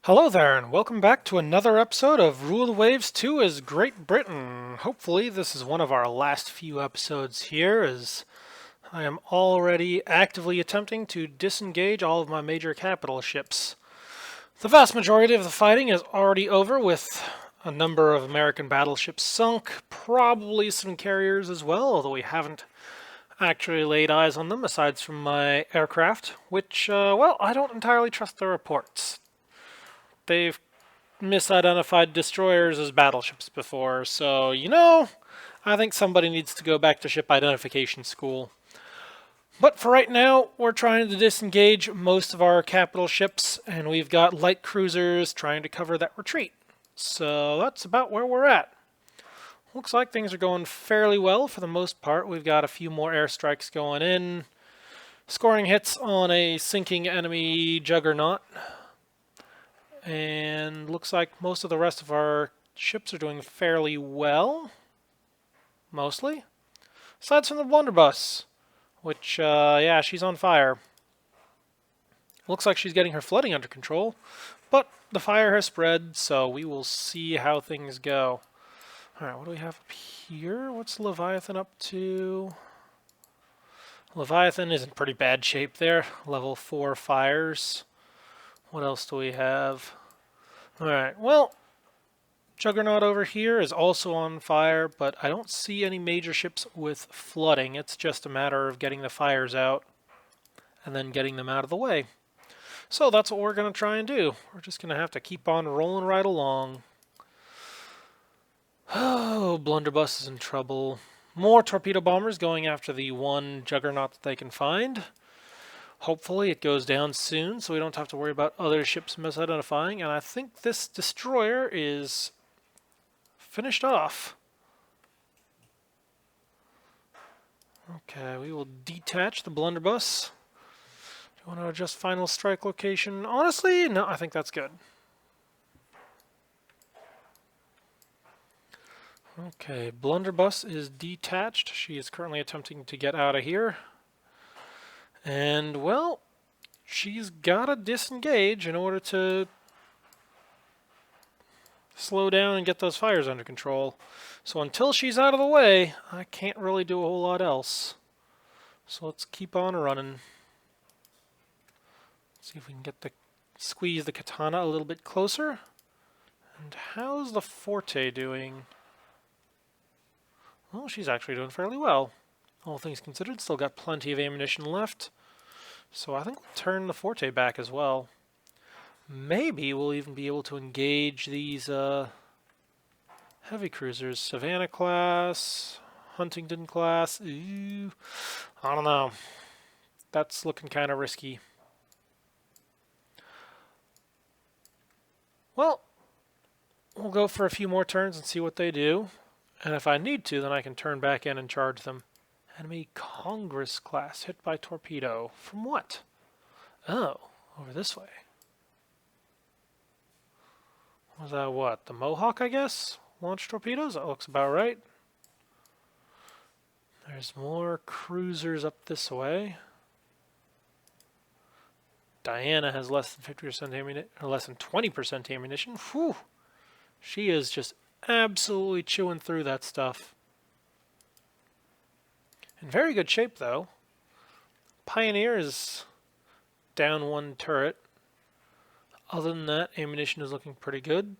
Hello there, and welcome back to another episode of Rule the Waves 2 as Great Britain. Hopefully this is one of our last few episodes here, as I am already actively attempting to disengage all of my major capital ships. The vast majority of the fighting is already over, with a number of American battleships sunk, probably some carriers as well, although we haven't actually laid eyes on them aside from my aircraft, which, well, I don't entirely trust their reports. They've misidentified destroyers as battleships before, so, I think somebody needs to go back to ship identification school. But for right now, we're trying to disengage most of our capital ships, and we've got light cruisers trying to cover that retreat. So that's about where we're at. Looks like things are going fairly well for the most part. We've got a few more airstrikes going in, scoring hits on a sinking enemy juggernaut. And looks like most of the rest of our ships are doing fairly well. Mostly. Aside from the blunderbuss, which, yeah, she's on fire. Looks like she's getting her flooding under control, but the fire has spread, so we will see how things go. Alright, what do we have up here? What's Leviathan up to? Leviathan is in pretty bad shape there. Level 4 fires. What else do we have? Alright, well, Juggernaut over here is also on fire, but I don't see any major ships with flooding. It's just a matter of getting the fires out and then getting them out of the way. So that's what we're going to try and do. We're just going to have to keep on rolling right along. Oh, Blunderbuss is in trouble. More torpedo bombers going after the one Juggernaut that they can find. Hopefully it goes down soon, so we don't have to worry about other ships misidentifying. And I think this destroyer is finished off. Okay, we will detach the blunderbuss. Do you want to adjust final strike location? Honestly, no, I think that's good. Okay, blunderbuss is detached. She is currently attempting to get out of here. And, well, she's got to disengage in order to slow down and get those fires under control. So until she's out of the way, I can't really do a whole lot else. So let's keep on running. See if we can squeeze the katana a little bit closer. And how's the Forte doing? Well, she's actually doing fairly well. All things considered, still got plenty of ammunition left. So I think we'll turn the Forte back as well. Maybe we'll even be able to engage these heavy cruisers. Savannah class, Huntington class. Ooh, I don't know. That's looking kind of risky. Well, we'll go for a few more turns and see what they do. And if I need to, then I can turn back in and charge them. Enemy Congress class hit by torpedo. From what? Oh, over this way. Was that what? The Mohawk, I guess? Launch torpedoes? That looks about right. There's more cruisers up this way. Diana has less than 50% ammunition, or less than 20% ammunition. Whew! She is just absolutely chewing through that stuff. In very good shape, though. Pioneer is down one turret. Other than that, ammunition is looking pretty good.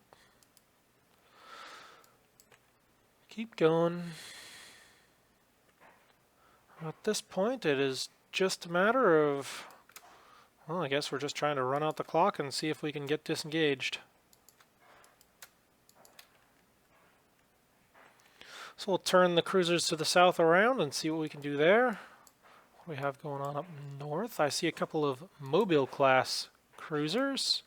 Keep going. At this point, it is just a matter of, well, I guess we're just trying to run out the clock and see if we can get disengaged. So we'll turn the cruisers to the south around and see what we can do there. What do we have going on up north? I see a couple of Mobile class cruisers.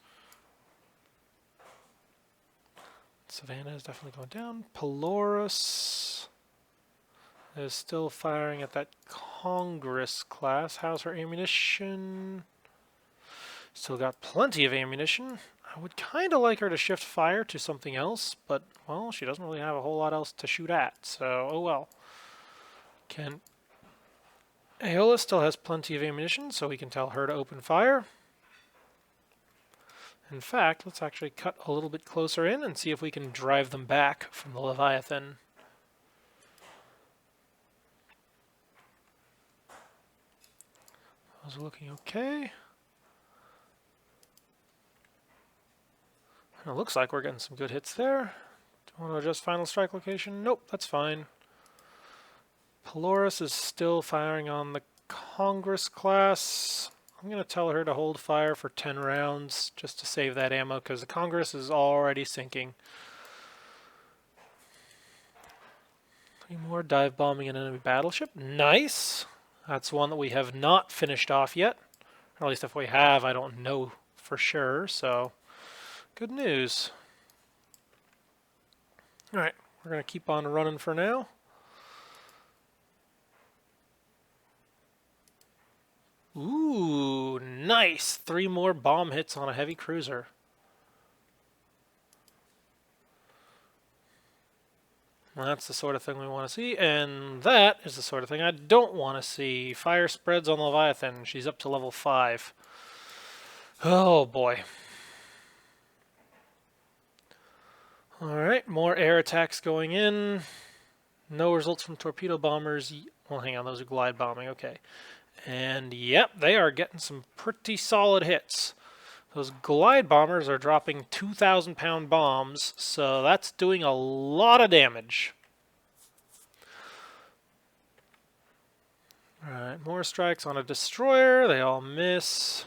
Savannah is definitely going down. Pelorus is still firing at that Congress class. How's her ammunition? Still got plenty of ammunition. I would kind of like her to shift fire to something else, but, well, she doesn't really have a whole lot else to shoot at, so, oh well. Aeolus still has plenty of ammunition, so we can tell her to open fire. In fact, let's actually cut a little bit closer in and see if we can drive them back from the Leviathan. Those are looking okay. It looks like we're getting some good hits there. Do you want to adjust final strike location? Nope, that's fine. Polaris is still firing on the Congress class. I'm going to tell her to hold fire for 10 rounds just to save that ammo because the Congress is already sinking. 3 more dive bombing an enemy battleship. Nice! That's one that we have not finished off yet. Or at least if we have, I don't know for sure, so good news. Alright, we're going to keep on running for now. Ooh, nice! 3 more bomb hits on a heavy cruiser. That's the sort of thing we want to see, and that is the sort of thing I don't want to see. Fire spreads on Leviathan. She's up to level 5. Oh boy. Alright, more air attacks going in. No results from torpedo bombers. Well, hang on, those are glide bombing. Okay. And yep, they are getting some pretty solid hits. Those glide bombers are dropping 2,000-pound bombs, so that's doing a lot of damage. Alright, more strikes on a destroyer. They all miss.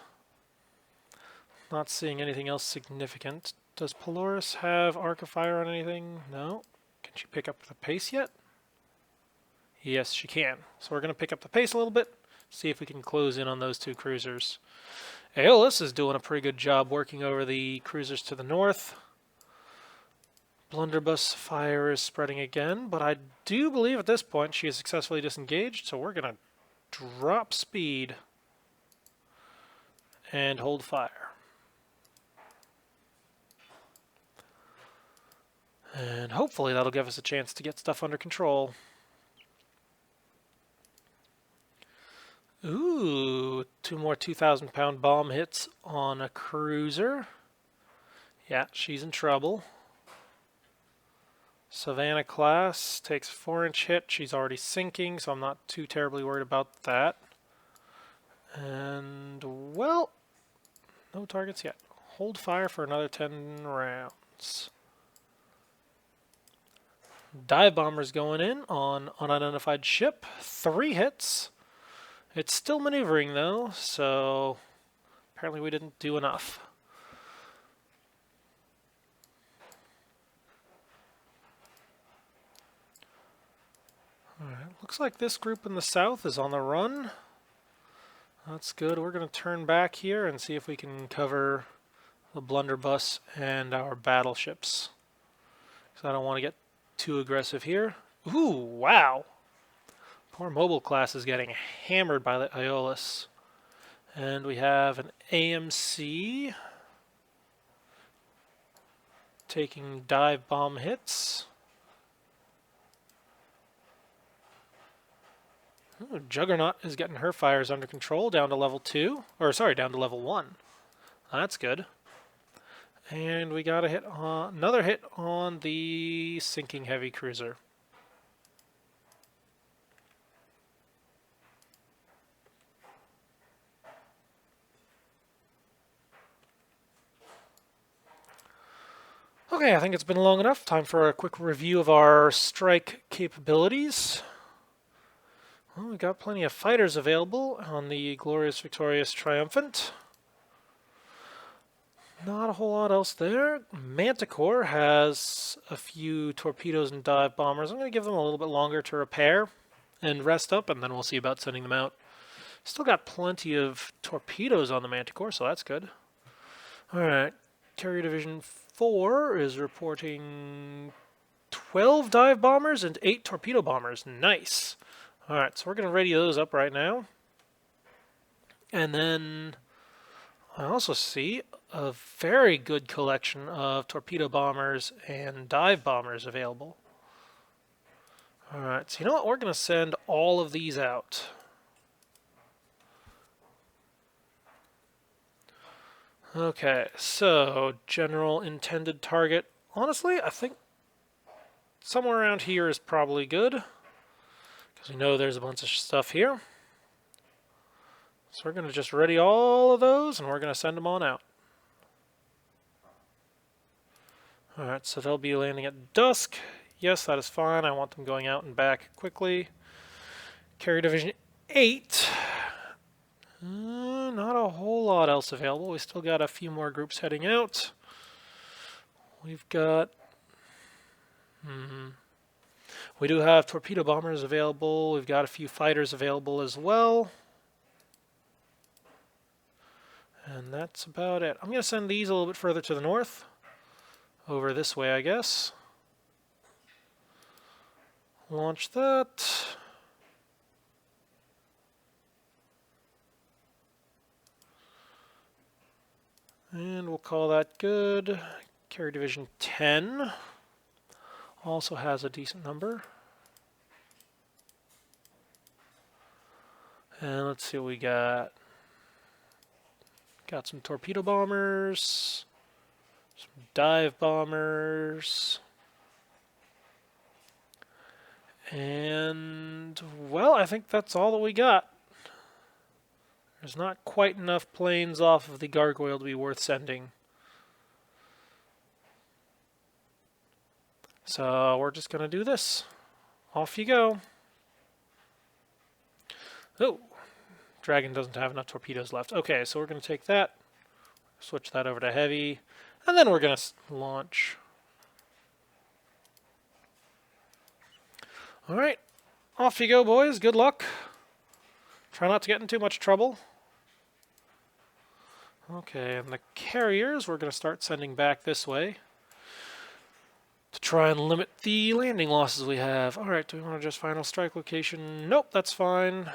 Not seeing anything else significant. Does Polaris have arc of fire on anything? No. Can she pick up the pace yet? Yes, she can. So we're going to pick up the pace a little bit, see if we can close in on those 2 cruisers. Aeolus is doing a pretty good job working over the cruisers to the north. Blunderbuss fire is spreading again, but I do believe at this point she is successfully disengaged, so we're going to drop speed and hold fire. And hopefully that'll give us a chance to get stuff under control. Ooh, 2 more 2,000-pound bomb hits on a cruiser. Yeah, she's in trouble. Savannah class takes a 4-inch hit. She's already sinking, so I'm not too terribly worried about that. And, well, no targets yet. Hold fire for another 10 rounds. Dive bombers going in on unidentified ship. 3 hits. It's still maneuvering though, so apparently we didn't do enough. Alright, looks like this group in the south is on the run. That's good. We're going to turn back here and see if we can cover the blunderbuss and our battleships. Because I don't want to get too aggressive here. Ooh, wow! Poor mobile class is getting hammered by the Aeolus. And we have an AMC taking dive bomb hits. Ooh, Juggernaut is getting her fires under control down to level 2. Or sorry, down to level 1. That's good. And we got a hit on, another hit on the sinking heavy cruiser. Okay, I think it's been long enough. Time for a quick review of our strike capabilities. Well, we got plenty of fighters available on the Glorious, Victorious, Triumphant. Not a whole lot else there. Manticore has a few torpedoes and dive bombers. I'm going to give them a little bit longer to repair and rest up, and then we'll see about sending them out. Still got plenty of torpedoes on the Manticore, so that's good. Alright, Carrier Division 4 is reporting 12 dive bombers and 8 torpedo bombers. Nice. Alright, so we're going to radio those up right now. And then I also see a very good collection of torpedo bombers and dive bombers available. Alright, so you know what? We're going to send all of these out. Okay, so general intended target. Honestly, I think somewhere around here is probably good, because we know there's a bunch of stuff here. So we're going to just ready all of those, and we're going to send them on out. Alright, so they'll be landing at dusk. Yes, that is fine. I want them going out and back quickly. Carrier Division 8. Not a whole lot else available. We still got a few more groups heading out. We've got... We do have torpedo bombers available. We've got a few fighters available as well. And that's about it. I'm going to send these a little bit further to the north. Over this way, I guess. Launch that. And we'll call that good. Carrier Division 10 also has a decent number. And let's see what we got. Got some torpedo bombers, some dive bombers, and, well, I think that's all that we got. There's not quite enough planes off of the gargoyle to be worth sending. So we're just going to do this. Off you go. Oh, Dragon doesn't have enough torpedoes left. Okay, so we're going to take that, switch that over to heavy, and then we're going to launch. All right, off you go, boys. Good luck. Try not to get in too much trouble. Okay, and the carriers we're going to start sending back this way to try and limit the landing losses we have. All right, do we want to just final strike location? Nope, that's fine.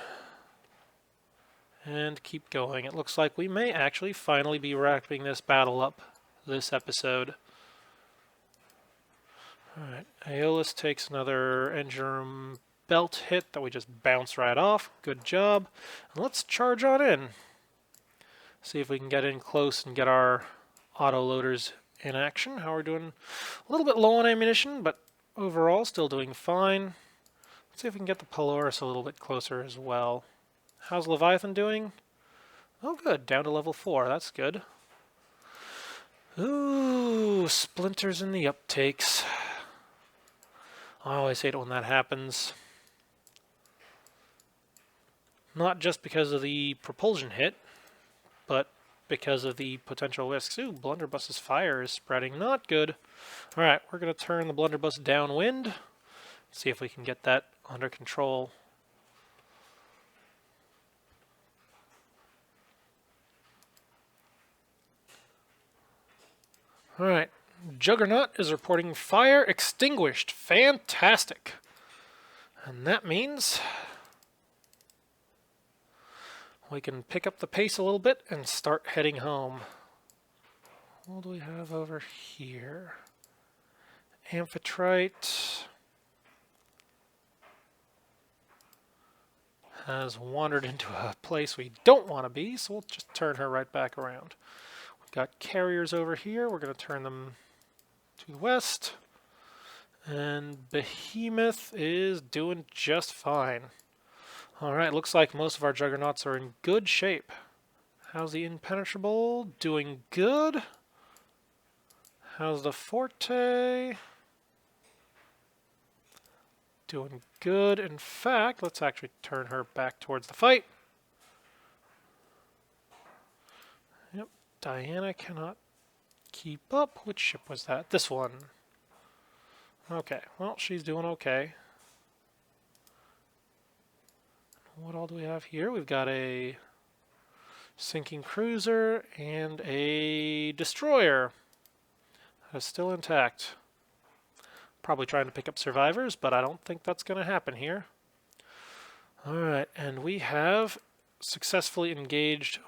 And keep going. It looks like we may actually finally be wrapping this battle up this episode. Alright, Aeolus takes another engine room belt hit that we just bounce right off. Good job. And let's charge on in. See if we can get in close and get our autoloaders in action. How we're doing? A little bit low on ammunition, but overall still doing fine. Let's see if we can get the Polaris a little bit closer as well. How's Leviathan doing? Oh good, down to level 4, that's good. Ooh, splinters in the uptakes. I always hate it when that happens. Not just because of the propulsion hit, but because of the potential risks. Ooh, Blunderbuss's fire is spreading, not good. Alright, we're going to turn the Blunderbuss downwind. See if we can get that under control. Alright, Juggernaut is reporting fire extinguished. Fantastic. And that means we can pick up the pace a little bit and start heading home. What do we have over here? Amphitrite has wandered into a place we don't want to be, so we'll just turn her right back around. We've got carriers over here. We're going to turn them to the west. And Behemoth is doing just fine. Alright, looks like most of our Juggernauts are in good shape. How's the Impenetrable? Doing good. How's the Forte? Doing good. In fact, let's actually turn her back towards the fight. Yep, Diana cannot keep up. Which ship was that? This one. Okay, well, she's doing okay. What all do we have here? We've got a sinking cruiser and a destroyer that is still intact. Probably trying to pick up survivors, but I don't think that's going to happen here. Alright, and we have successfully engaged...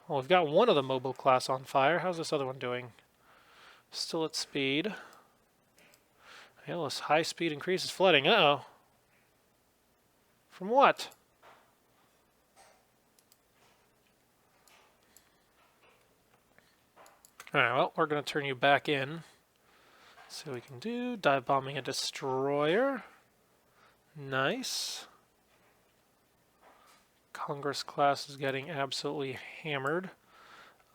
Well, we've got one of the mobile class on fire. How's this other one doing? Still at speed. Aeolus, high speed increases flooding. Uh-oh. From what? Alright, well, we're going to turn you back in. See what we can do. Dive bombing a destroyer. Nice. Congress class is getting absolutely hammered.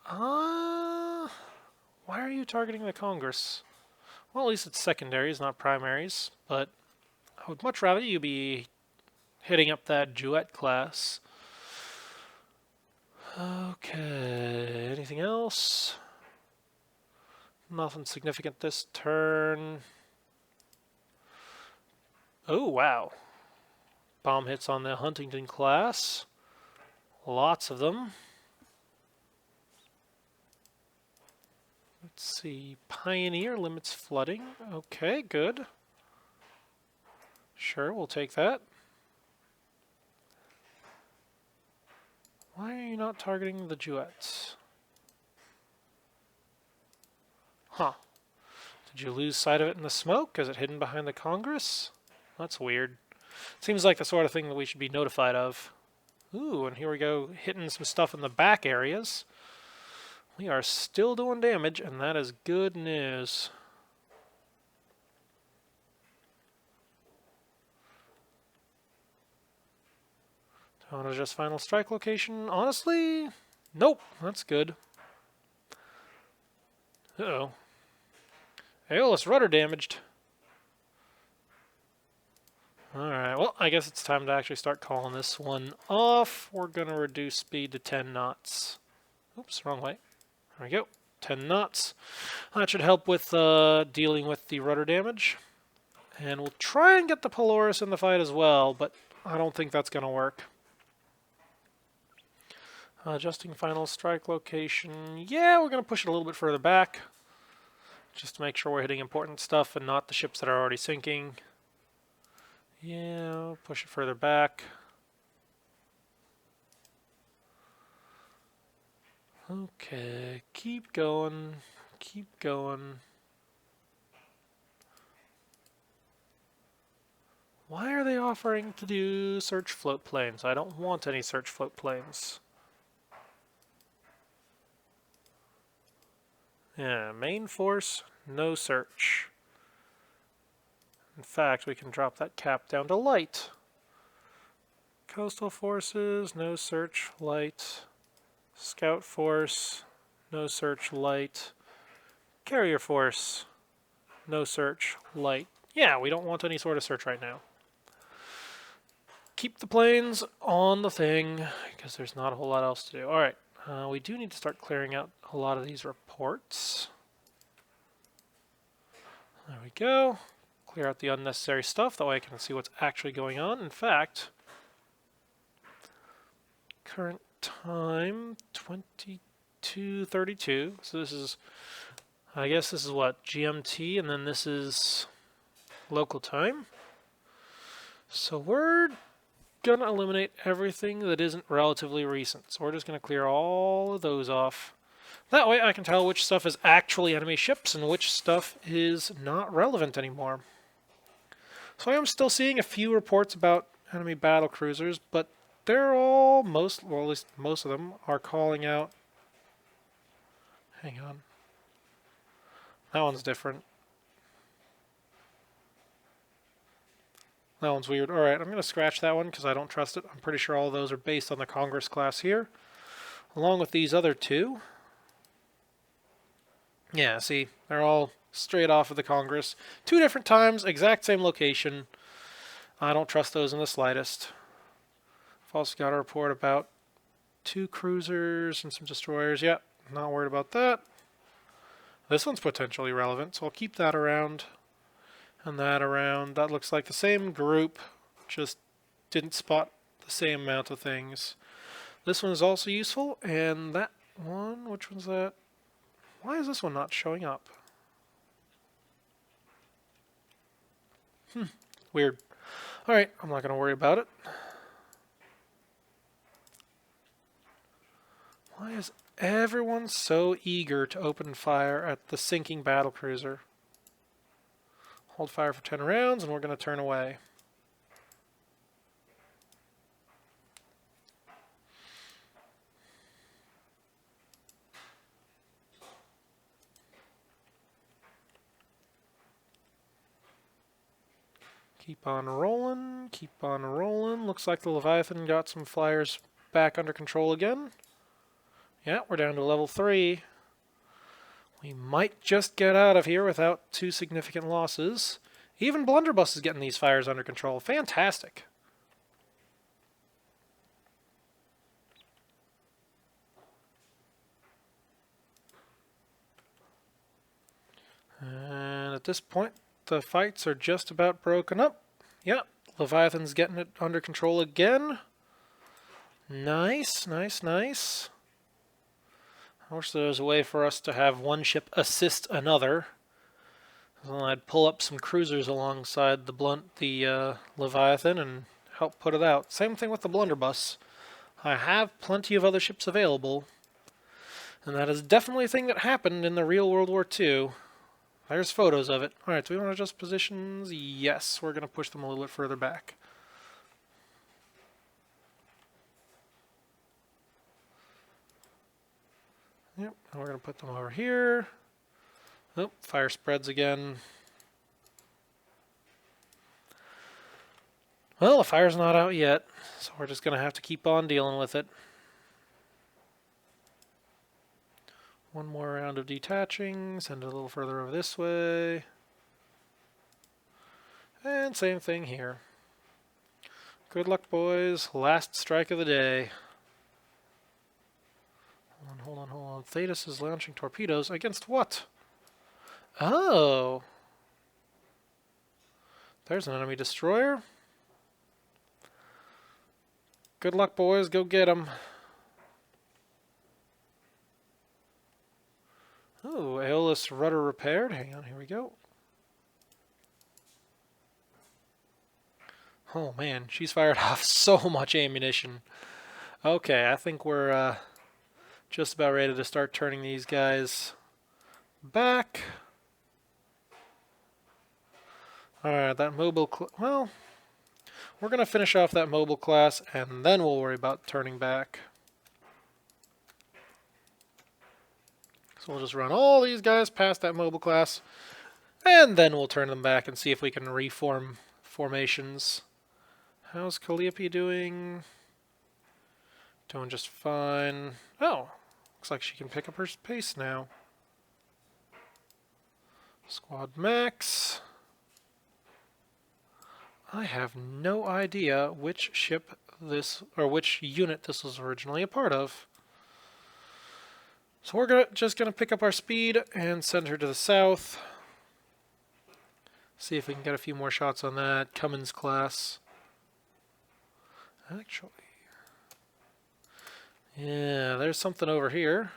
Why are you targeting the Congress? Well, at least it's secondaries, not primaries. But I would much rather you be hitting up that Duet class. Okay, anything else? Nothing significant this turn. Oh, wow. Bomb hits on the Huntington class. Lots of them. Let's see. Pioneer limits flooding. Okay, good. Sure, we'll take that. Why are you not targeting the Duets? Huh. Did you lose sight of it in the smoke? Is it hidden behind the Congress? That's weird. Seems like the sort of thing that we should be notified of. Ooh, and here we go, hitting some stuff in the back areas. We are still doing damage, and that is good news. Do I want to just final strike location? Honestly, nope, that's good. Uh-oh. Aeolus rudder damaged. Alright, well, I guess it's time to actually start calling this one off. We're going to reduce speed to 10 knots. Oops, wrong way. There we go. 10 knots. That should help with dealing with the rudder damage. And we'll try and get the Polaris in the fight as well, but I don't think that's going to work. Adjusting final strike location. Yeah, we're going to push it a little bit further back. Just to make sure we're hitting important stuff and not the ships that are already sinking. Yeah, push it further back. Okay, keep going. Keep going. Why are they offering to do search float planes? I don't want any search float planes. Yeah, main force, no search. In fact, we can drop that cap down to light. Coastal forces, no search, light. Scout force, no search, light. Carrier force, no search, light. Yeah, we don't want any sort of search right now. Keep the planes on the thing, because there's not a whole lot else to do. Alright, we do need to start clearing out a lot of these reports. There we go. Clear out the unnecessary stuff, that way I can see what's actually going on. In fact, current time, 22:32. So this is, I guess this is what, GMT, and then this is local time. So we're going to eliminate everything that isn't relatively recent. So we're just going to clear all of those off. That way I can tell which stuff is actually enemy ships and which stuff is not relevant anymore. So I am still seeing a few reports about enemy battle cruisers, but they're all, well, at least most of them, are calling out. Hang on. That one's different. That one's weird. Alright, I'm going to scratch that one because I don't trust it. I'm pretty sure all of those are based on the Congress class here, along with these other two. Yeah, see, they're all straight off of the Congress. 2 different times, exact same location. I don't trust those in the slightest. I've also got a report about 2 cruisers and some destroyers. Yep, not worried about that. This one's potentially relevant, so I'll keep that around. And that around. That looks like the same group, just didn't spot the same amount of things. This one is also useful, and that one, which one's that? Why is this one not showing up? Weird. Alright, I'm not going to worry about it. Why is everyone so eager to open fire at the sinking battlecruiser? Hold fire for 10 rounds, and we're going to turn away. Keep on rolling, keep on rolling. Looks like the Leviathan got some flyers back under control again. Yeah, we're down to level 3. We might just get out of here without too significant losses. Even Blunderbuss is getting these fires under control. Fantastic. And at this point, the fights are just about broken up. Yep, Leviathan's getting it under control again. Nice, nice, nice. I wish there was a way for us to have one ship assist another. Then I'd pull up some cruisers alongside the Leviathan and help put it out. Same thing with the Blunderbuss. I have plenty of other ships available, and that is definitely a thing that happened in the real World War II. There's photos of it. Alright, do we want to adjust positions? Yes, we're going to push them a little bit further back. Yep, and we're going to put them over here. Oh, fire spreads again. Well, the fire's not out yet, so we're just going to have to keep on dealing with it. One more round of detaching, send it a little further over this way. And same thing here. Good luck, boys. Last strike of the day. Hold on, hold on. Thetis is launching torpedoes against what? Oh! There's an enemy destroyer. Good luck, boys. Go get him. Oh, Aeolus rudder repaired. Hang on, here we go. Oh man, she's fired off so much ammunition. Okay, I think we're just about ready to start turning these guys back. Alright, that mobile... well, we're going to finish off that mobile class, and then we'll worry about turning back. So we'll just run all these guys past that mobile class, and then we'll turn them back and see if we can reform formations. How's Calliope doing? Doing just fine. Oh, looks like she can pick up her pace now. Squad max. I have no idea which ship this, or which unit this was originally a part of. So we're just gonna pick up our speed and send her to the south. See if we can get a few more shots on that Cummins class. Actually, yeah, there's something over here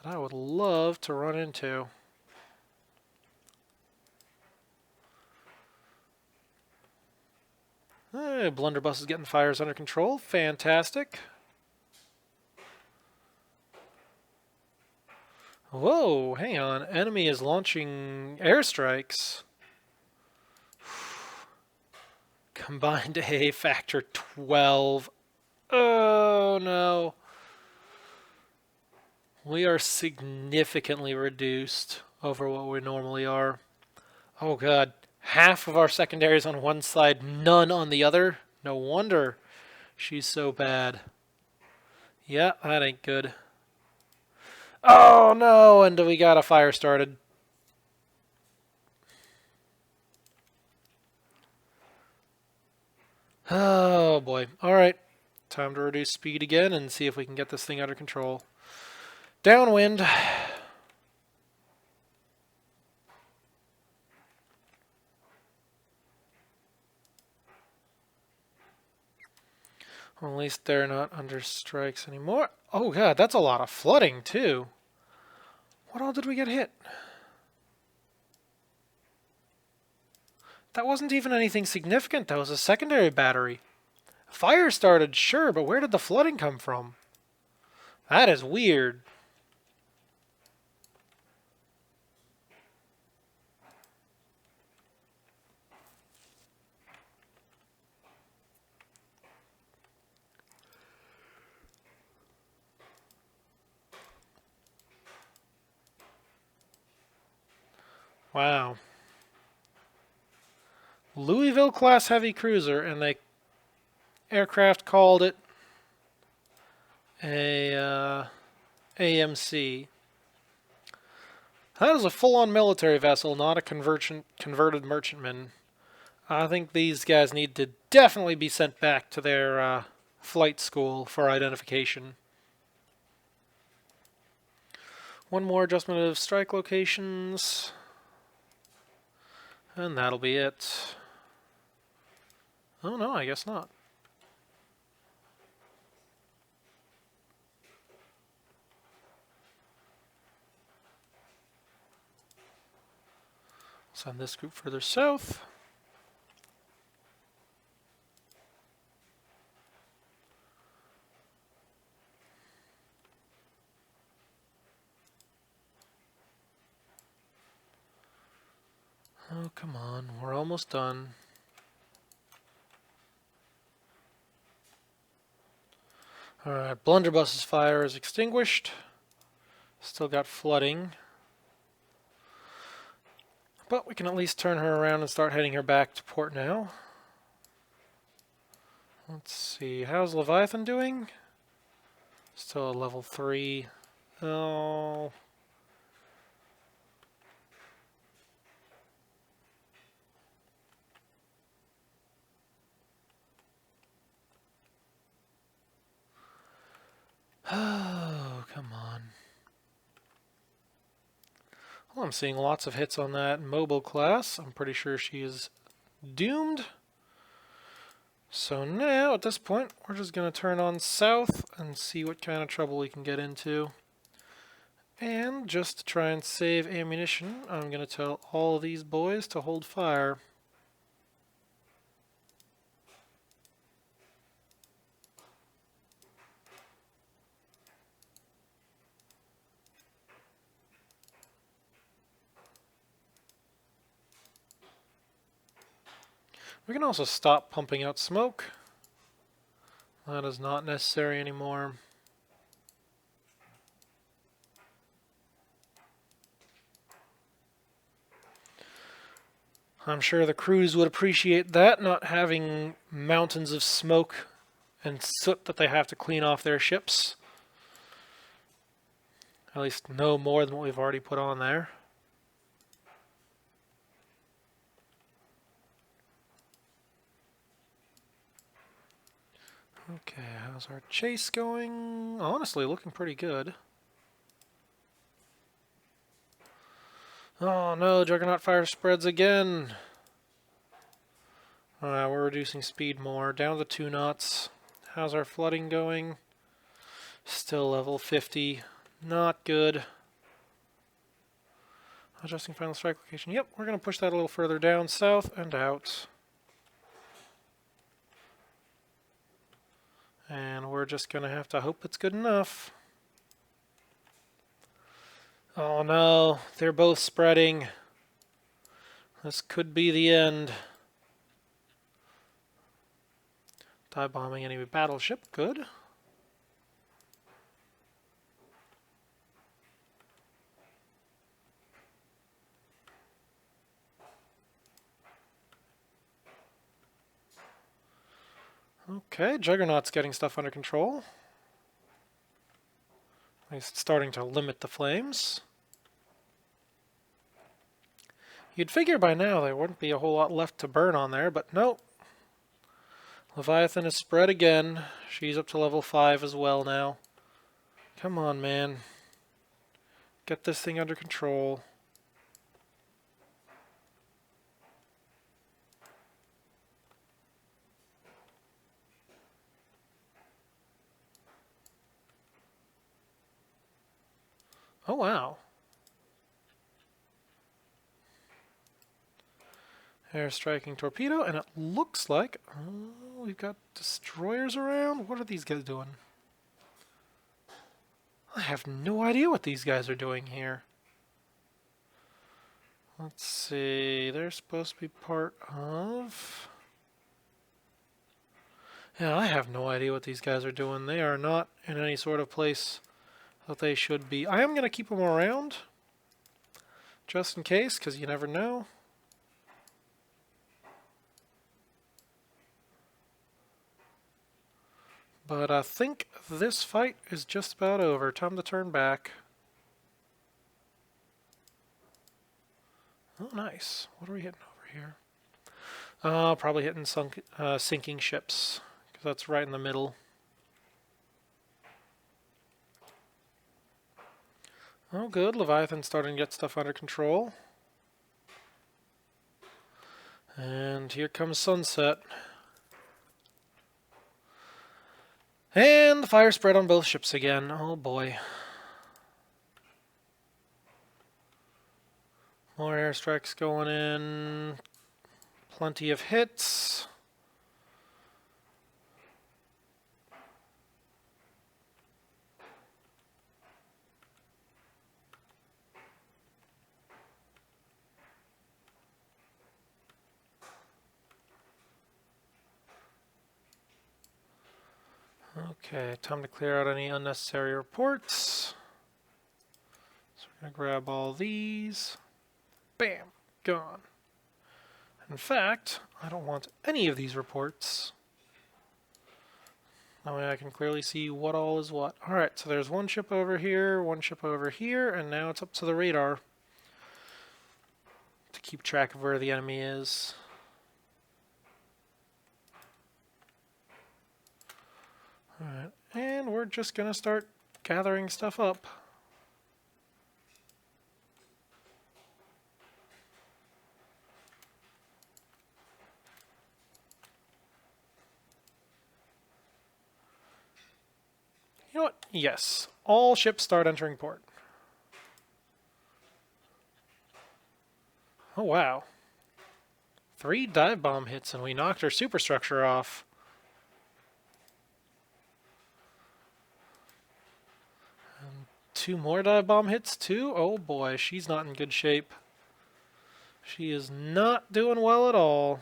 that I would love to run into. Hey, Blunderbuss is getting fires under control. Fantastic. Whoa, hang on. Enemy is launching airstrikes. Combined A factor 12. Oh no. We are significantly reduced over what we normally are. Oh god. Half of our secondaries on one side, none on the other. No wonder she's so bad. Yeah, that ain't good. Oh no, and we got a fire started. Oh boy. Alright. Time to reduce speed again and see if we can get this thing under control. Downwind. Well, at least they're not under strikes anymore. Oh god, that's a lot of flooding too. What all did we get hit? That wasn't even anything significant. That was a secondary battery. Fire started, sure, but where did the flooding come from? That is weird. Wow. Louisville-class heavy cruiser, and the aircraft called it a AMC. That is a full-on military vessel, not a converted merchantman. I think these guys need to definitely be sent back to their flight school for identification. One more adjustment of strike locations, and that'll be it. Oh no, I guess not. Send this group further south. Oh, come on, we're almost done. Alright, Blunderbuss's fire is extinguished. Still got flooding. But we can at least turn her around and start heading her back to port now. Let's see, how's Leviathan doing? Still a level 3. Oh. Oh, come on. Well, I'm seeing lots of hits on that mobile class. I'm pretty sure she is doomed. So now, at this point, we're just going to turn on south and see what kind of trouble we can get into. And just to try and save ammunition, I'm going to tell all of these boys to hold fire. We can also stop pumping out smoke. That is not necessary anymore. I'm sure the crews would appreciate that, not having mountains of smoke and soot that they have to clean off their ships. At least no more than what we've already put on there. Okay, how's our chase going? Honestly, looking pretty good. Oh no, Juggernaut fire spreads again. Alright, we're reducing speed more. Down to 2 knots. How's our flooding going? Still level 50. Not good. Adjusting final strike location. Yep, we're going to push that a little further down south and out. And we're just going to have to hope it's good enough. Oh no, they're both spreading. This could be the end. Dive bombing enemy battleship, good. Okay, Juggernaut's getting stuff under control. He's starting to limit the flames. You'd figure by now there wouldn't be a whole lot left to burn on there, but nope. Leviathan is spread again. She's up to level 5 as well now. Come on, man. Get this thing under control. Oh, wow. Air striking torpedo, and it looks like we've got destroyers around. What are these guys doing? I have no idea what these guys are doing here. Let's see, they're supposed to be part of... Yeah, I have no idea what these guys are doing. They are not in any sort of place that they should be. I am going to keep them around, just in case, because you never know. But I think this fight is just about over. Time to turn back. Oh, nice. What are we hitting over here? Probably hitting sinking ships, because that's right in the middle. Oh, good. Leviathan's starting to get stuff under control. And here comes sunset. And the fire spread on both ships again. Oh boy. More airstrikes going in. Plenty of hits. Okay, time to clear out any unnecessary reports. So we're going to grab all these. Bam! Gone. In fact, I don't want any of these reports. That way I can clearly see what all is what. Alright, so there's one ship over here, and now it's up to the radar to keep track of where the enemy is. Alright, and we're just going to start gathering stuff up. You know what? Yes, all ships start entering port. Oh wow. 3 dive bomb hits and we knocked her superstructure off. And 2 more dive bomb hits too? Oh boy, she's not in good shape. She is not doing well at all.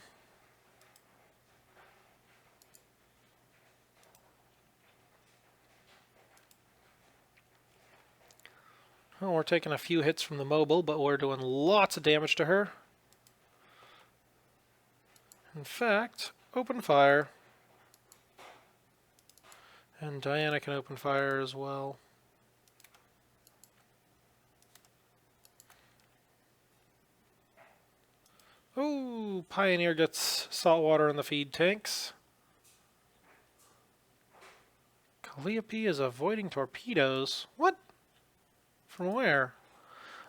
Oh, we're taking a few hits from the mobile, but we're doing lots of damage to her. In fact, open fire. And Diana can open fire as well. Ooh, Pioneer gets salt water in the feed tanks. Calliope is avoiding torpedoes. What? From where?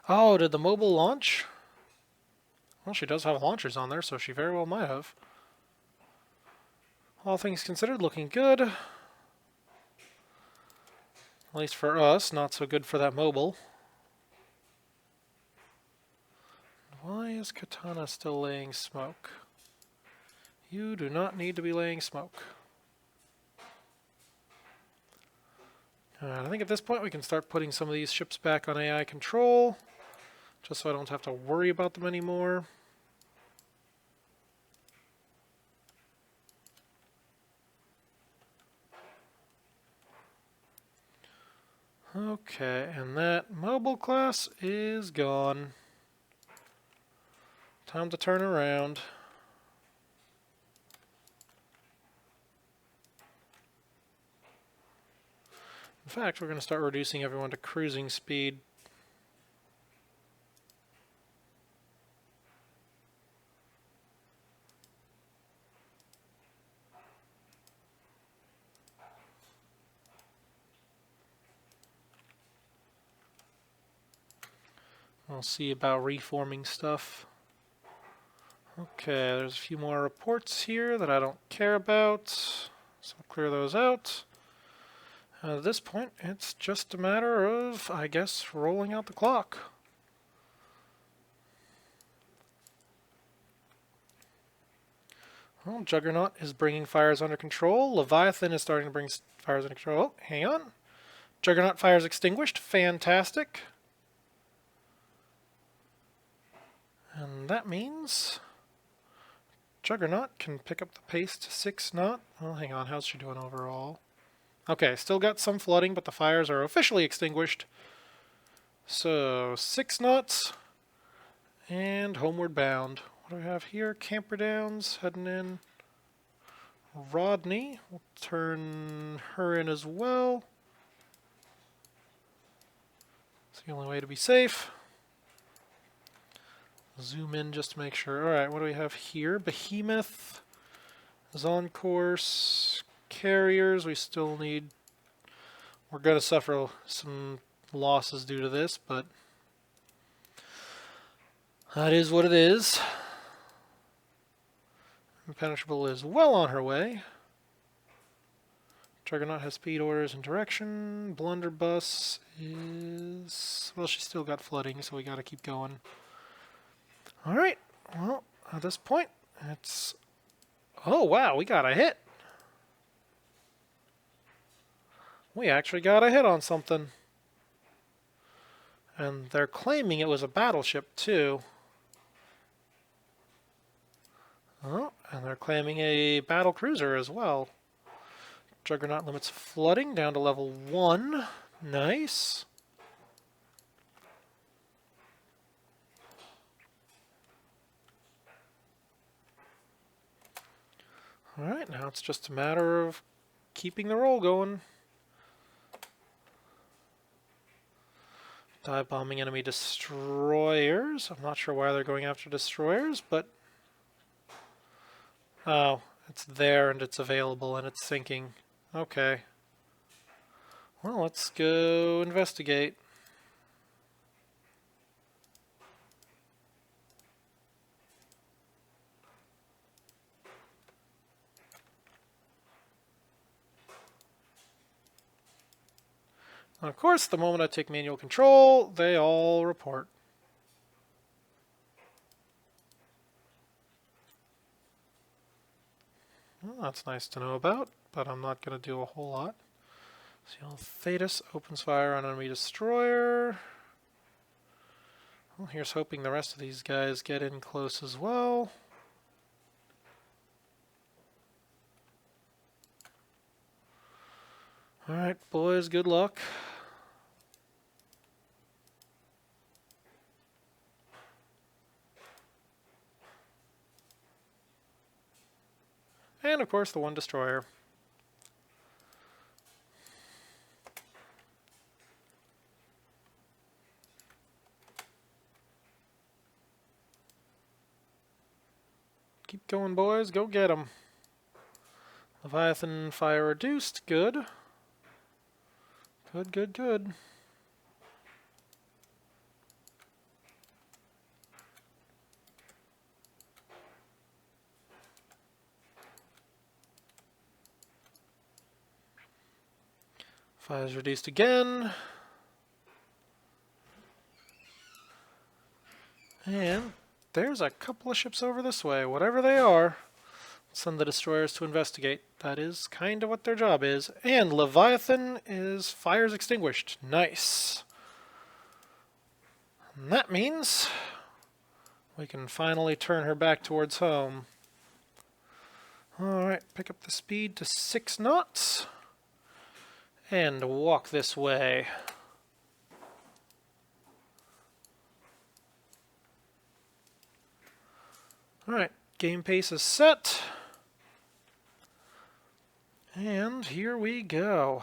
Oh, did the mobile launch? Well, she does have launchers on there, so she very well might have. All things considered, looking good. At least for us, not so good for that mobile. Why is Katana still laying smoke? You do not need to be laying smoke. I think at this point we can start putting some of these ships back on AI control, just so I don't have to worry about them anymore. Okay, and that mobile class is gone. Time to turn around. In fact, we're going to start reducing everyone to cruising speed. We'll see about reforming stuff. Okay, there's a few more reports here that I don't care about, so I'll clear those out. At this point, it's just a matter of, I guess, rolling out the clock. Well, Juggernaut is bringing fires under control. Leviathan is starting to bring fires under control. Oh, hang on. Juggernaut fires extinguished. Fantastic. And that means Juggernaut can pick up the pace to 6 knot. Well, hang on. How's she doing overall? Okay, still got some flooding, but the fires are officially extinguished. So, 6 knots and homeward bound. What do we have here? Camper Downs heading in. Rodney. We'll turn her in as well. It's the only way to be safe. Zoom in just to make sure. Alright, what do we have here? Behemoth is on course. Carriers, we still need... We're going to suffer some losses due to this, but that is what it is. Impenetrable is well on her way. Juggernaut has speed orders and direction. Blunderbuss is... Well, she's still got flooding, so we got to keep going. Alright, well, at this point, it's... Oh, wow, we got a hit. We actually got a hit on something. And they're claiming it was a battleship, too. Oh, and they're claiming a battle cruiser as well. Juggernaut limits flooding down to level 1. Nice. Alright, now it's just a matter of keeping the roll going. Dive bombing enemy destroyers. I'm not sure why they're going after destroyers, but... Oh, it's there and it's available and it's sinking. Okay. Well, let's go investigate. And of course, the moment I take manual control, they all report. Well, that's nice to know about, but I'm not going to do a whole lot. So Thetis opens fire on enemy destroyer. Well, here's hoping the rest of these guys get in close as well. Alright, boys, good luck. And of course the one destroyer. Keep going, boys, go get them. Leviathan fire reduced, good. Good, good, good. Fire is reduced again. And there's a couple of ships over this way. Whatever they are, send the destroyers to investigate. That is kind of what their job is. And Leviathan is fires extinguished. Nice. And that means we can finally turn her back towards home. Alright, pick up the speed to 6 knots. And walk this way. Alright, game pace is set. And here we go.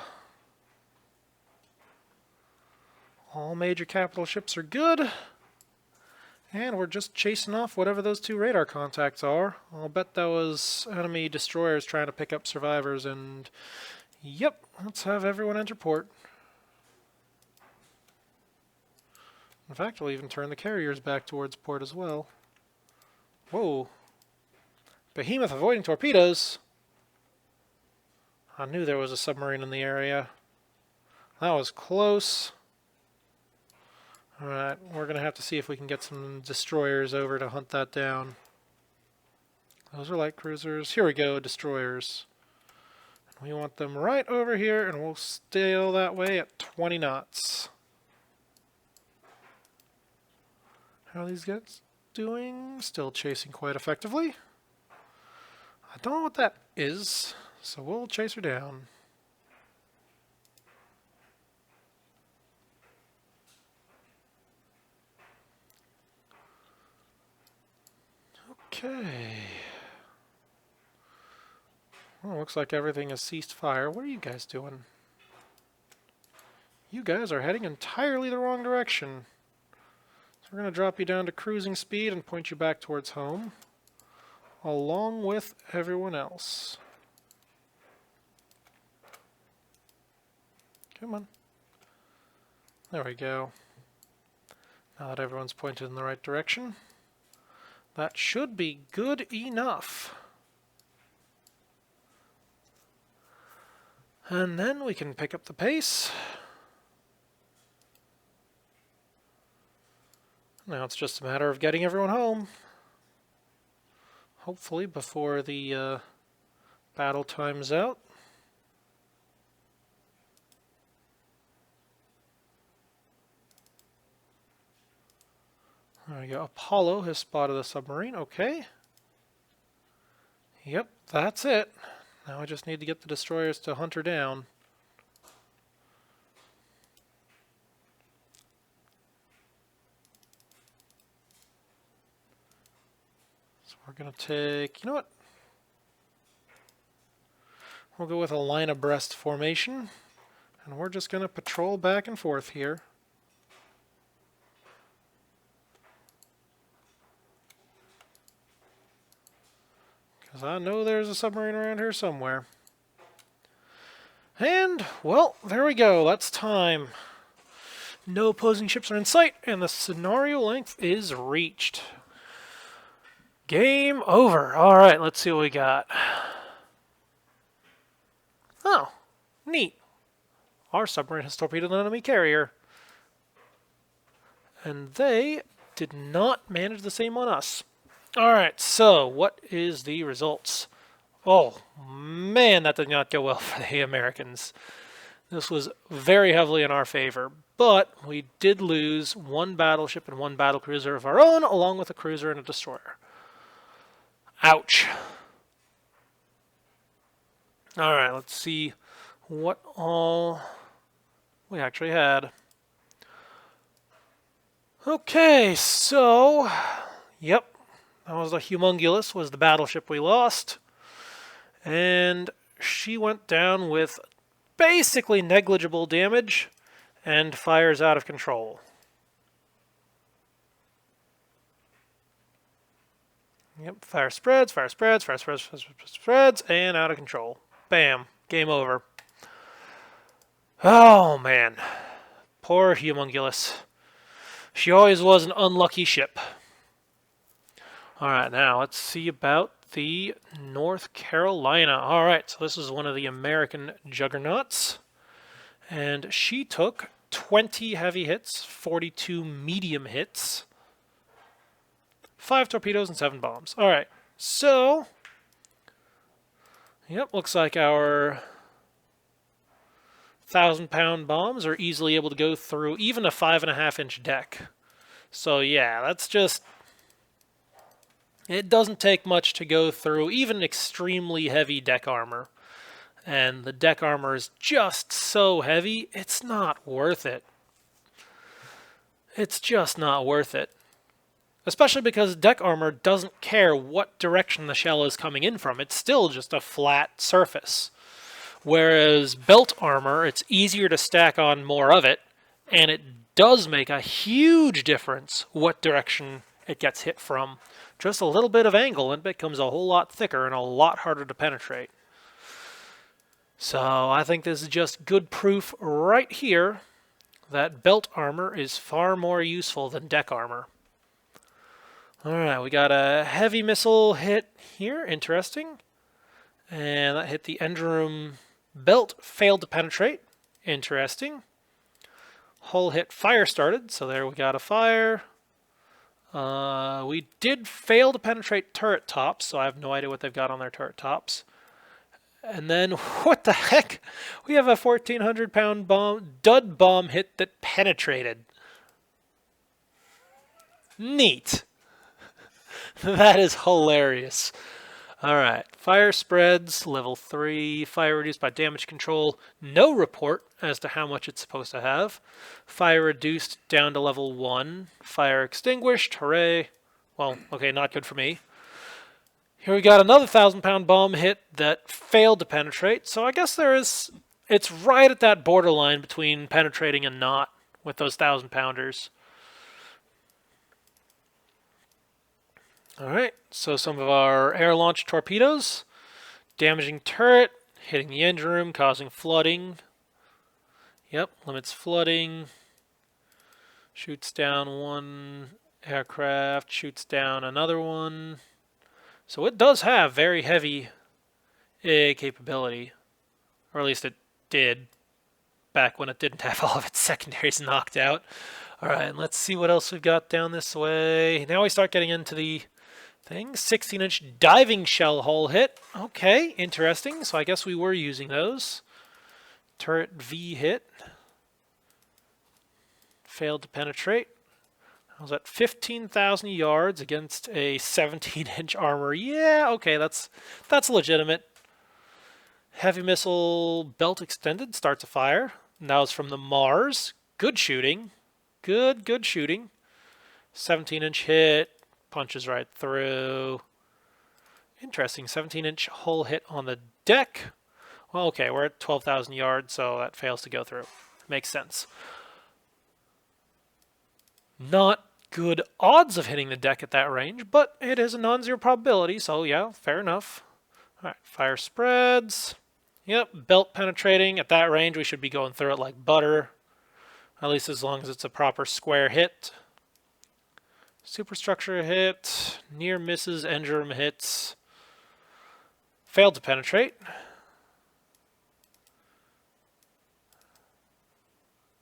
All major capital ships are good. And we're just chasing off whatever those 2 radar contacts are. I'll bet that was enemy destroyers trying to pick up survivors and... Yep, let's have everyone enter port. In fact, we'll even turn the carriers back towards port as well. Whoa. Behemoth avoiding torpedoes. I knew there was a submarine in the area. That was close. Alright, we're going to have to see if we can get some destroyers over to hunt that down. Those are light cruisers. Here we go, destroyers. We want them right over here, and we'll sail that way at 20 knots. How are these guys doing? Still chasing quite effectively. I don't know what that is, so we'll chase her down. Okay. Well, looks like everything has ceased fire. What are you guys doing? You guys are heading entirely the wrong direction. So we're going to drop you down to cruising speed and point you back towards home, along with everyone else. Come on. There we go. Now that everyone's pointed in the right direction, that should be good enough. And then we can pick up the pace. Now it's just a matter of getting everyone home. Hopefully before the battle time's out. There we go. Apollo has spotted the submarine. Okay. Yep, that's it. Now I just need to get the destroyers to hunt her down. So we're going to take... You know what? We'll go with a line abreast formation. And we're just going to patrol back and forth here. Because I know there's a submarine around here somewhere. And, well, there we go. That's time. No opposing ships are in sight, and the scenario length is reached. Game over. All right, let's see what we got. Oh, neat. Our submarine has torpedoed an enemy carrier. And they did not manage the same on us. Alright, so what is the results? Oh, man, that did not go well for the Americans. This was very heavily in our favor, but we did lose one battleship and one battlecruiser of our own, along with a cruiser and a destroyer. Ouch. Alright, let's see what all we actually had. Okay, so, yep. That was the Humongulus, was the battleship we lost. And she went down with basically negligible damage and fires out of control. Yep, fire spreads, and out of control. Bam, game over. Oh, man. Poor Humongulus. She always was an unlucky ship. Alright, now let's see about the North Carolina. Alright, so this is one of the American juggernauts. And she took 20 heavy hits, 42 medium hits, 5 torpedoes, and 7 bombs. Alright, so... Yep, looks like our 1,000-pound bombs are easily able to go through even a 5.5-inch deck. So yeah, that's just... It doesn't take much to go through even extremely heavy deck armor. And the deck armor is just so heavy, it's not worth it. It's just not worth it. Especially because deck armor doesn't care what direction the shell is coming in from. It's still just a flat surface. Whereas belt armor, it's easier to stack on more of it, and it does make a huge difference what direction it gets hit from. Just a little bit of angle and it becomes a whole lot thicker and a lot harder to penetrate. So I think this is just good proof right here that belt armor is far more useful than deck armor. Alright, we got a heavy missile hit here, interesting. And that hit the engine room belt, failed to penetrate, interesting. Hull hit fire started, so there we got a fire. We did fail to penetrate turret tops, so I have no idea what they've got on their turret tops. And then, what the heck? We have a 1,400-pound bomb, dud bomb hit that penetrated. Neat. That is hilarious. Alright, fire spreads, level 3, fire reduced by damage control, no report as to how much it's supposed to have. Fire reduced down to level 1, fire extinguished, hooray. Well, okay, not good for me. Here we got another 1,000-pound bomb hit that failed to penetrate. So I guess it's right at that borderline between penetrating and not with those 1,000-pounders. All right, so some of our air-launched torpedoes, damaging turret, hitting the engine room, causing flooding. Yep, limits flooding. Shoots down one aircraft, shoots down another one. So it does have very heavy capability, or at least it did back when it didn't have all of its secondaries knocked out. All right, let's see what else we've got down this way. Now we start getting into the thing. 16-inch diving shell hull hit. Okay, interesting. So I guess we were using those. Turret V hit. Failed to penetrate. I was at 15,000 yards against a 17-inch armor. Yeah, okay, that's legitimate. Heavy missile belt extended, starts a fire. That was from the Mars. Good shooting. Good shooting. 17-inch hit. Punches right through. Interesting. 17-inch hull hit on the deck. Well, okay, we're at 12,000 yards, so that fails to go through. Makes sense. Not good odds of hitting the deck at that range, but it is a non-zero probability, so yeah, fair enough. All right, fire spreads. Yep, belt penetrating. At that range, we should be going through it like butter. At least as long as it's a proper square hit. Superstructure hit. Near misses. Engine room hits. Failed to penetrate.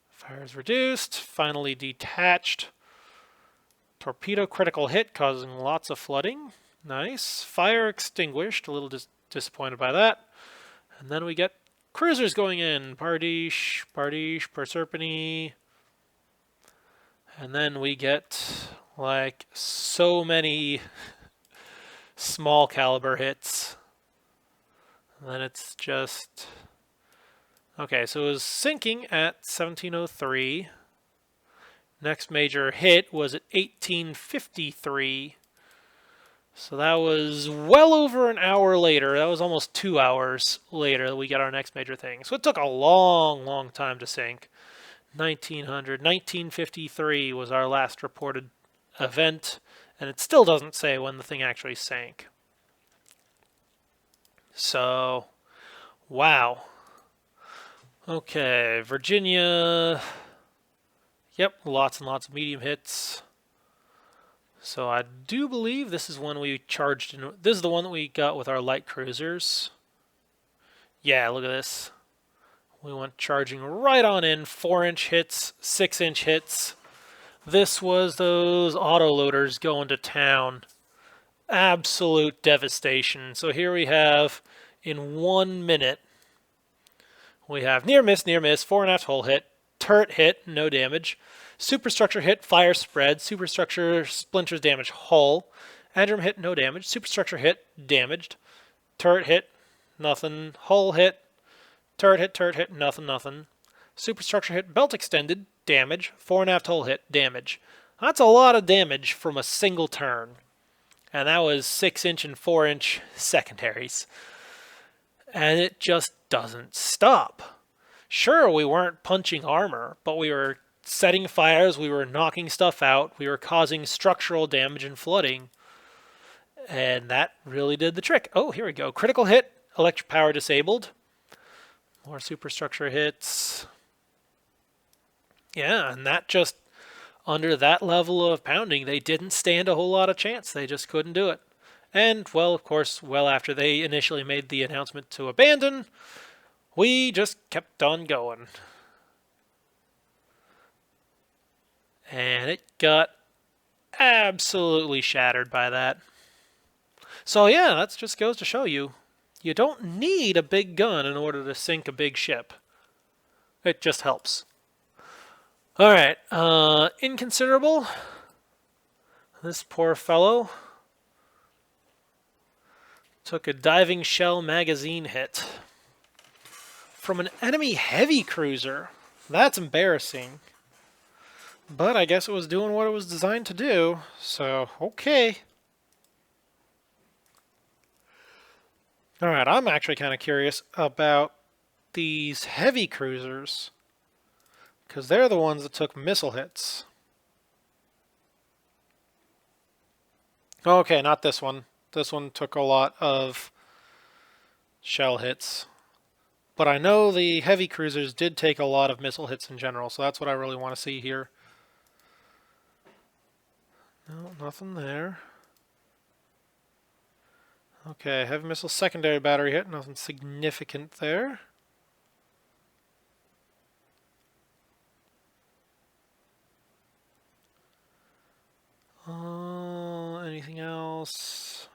Fire is reduced. Finally detached. Torpedo critical hit, causing lots of flooding. Nice. Fire extinguished. A little disappointed by that. And then we get cruisers going in. Bardiche, Persephone. And then we get like so many small caliber hits. And then it's just... Okay, so it was sinking at 1703. Next major hit was at 1853. So that was well over an hour later. That was almost 2 hours later that we got our next major thing. So it took a long time to sink. 1953 was our last reported event, and it still doesn't say when the thing actually sank. So, wow. Okay, Virginia. Yep, lots and lots of medium hits. So I do believe this is when we charged in. This is the one that we got with our light cruisers. Yeah, look at this. We went charging right on in. 4-inch hits, 6-inch hits. This was those autoloaders going to town. Absolute devastation. So here we have, in 1 minute, we have near miss, 4.5 hull hit, turret hit, no damage. Superstructure hit, fire spread. Superstructure splinters damage hull. Engine hit, no damage. Superstructure hit, damaged. Turret hit, nothing. Hull hit, turret hit, nothing. Superstructure hit, belt extended, damage. 4.5 hull hit, damage. That's a lot of damage from a single turn. And that was 6-inch and 4-inch secondaries. And it just doesn't stop. Sure, we weren't punching armor, but we were setting fires, we were knocking stuff out, we were causing structural damage and flooding. And that really did the trick. Oh, here we go. Critical hit, electric power disabled. More superstructure hits. Yeah, and that just, under that level of pounding, they didn't stand a whole lot of chance. They just couldn't do it. And, well, of course, well after they initially made the announcement to abandon, we just kept on going. And it got absolutely shattered by that. So yeah, that just goes to show you, you don't need a big gun in order to sink a big ship. It just helps. Alright, Inconsiderable. This poor fellow took a diving shell magazine hit from an enemy heavy cruiser. That's embarrassing. But I guess it was doing what it was designed to do, so okay. Alright, I'm actually kind of curious about these heavy cruisers, because they're the ones that took missile hits. Okay, not this one. This one took a lot of shell hits. But I know the heavy cruisers did take a lot of missile hits in general, so that's what I really want to see here. No, nothing there. Okay, heavy missile secondary battery hit, nothing significant there. Anything else?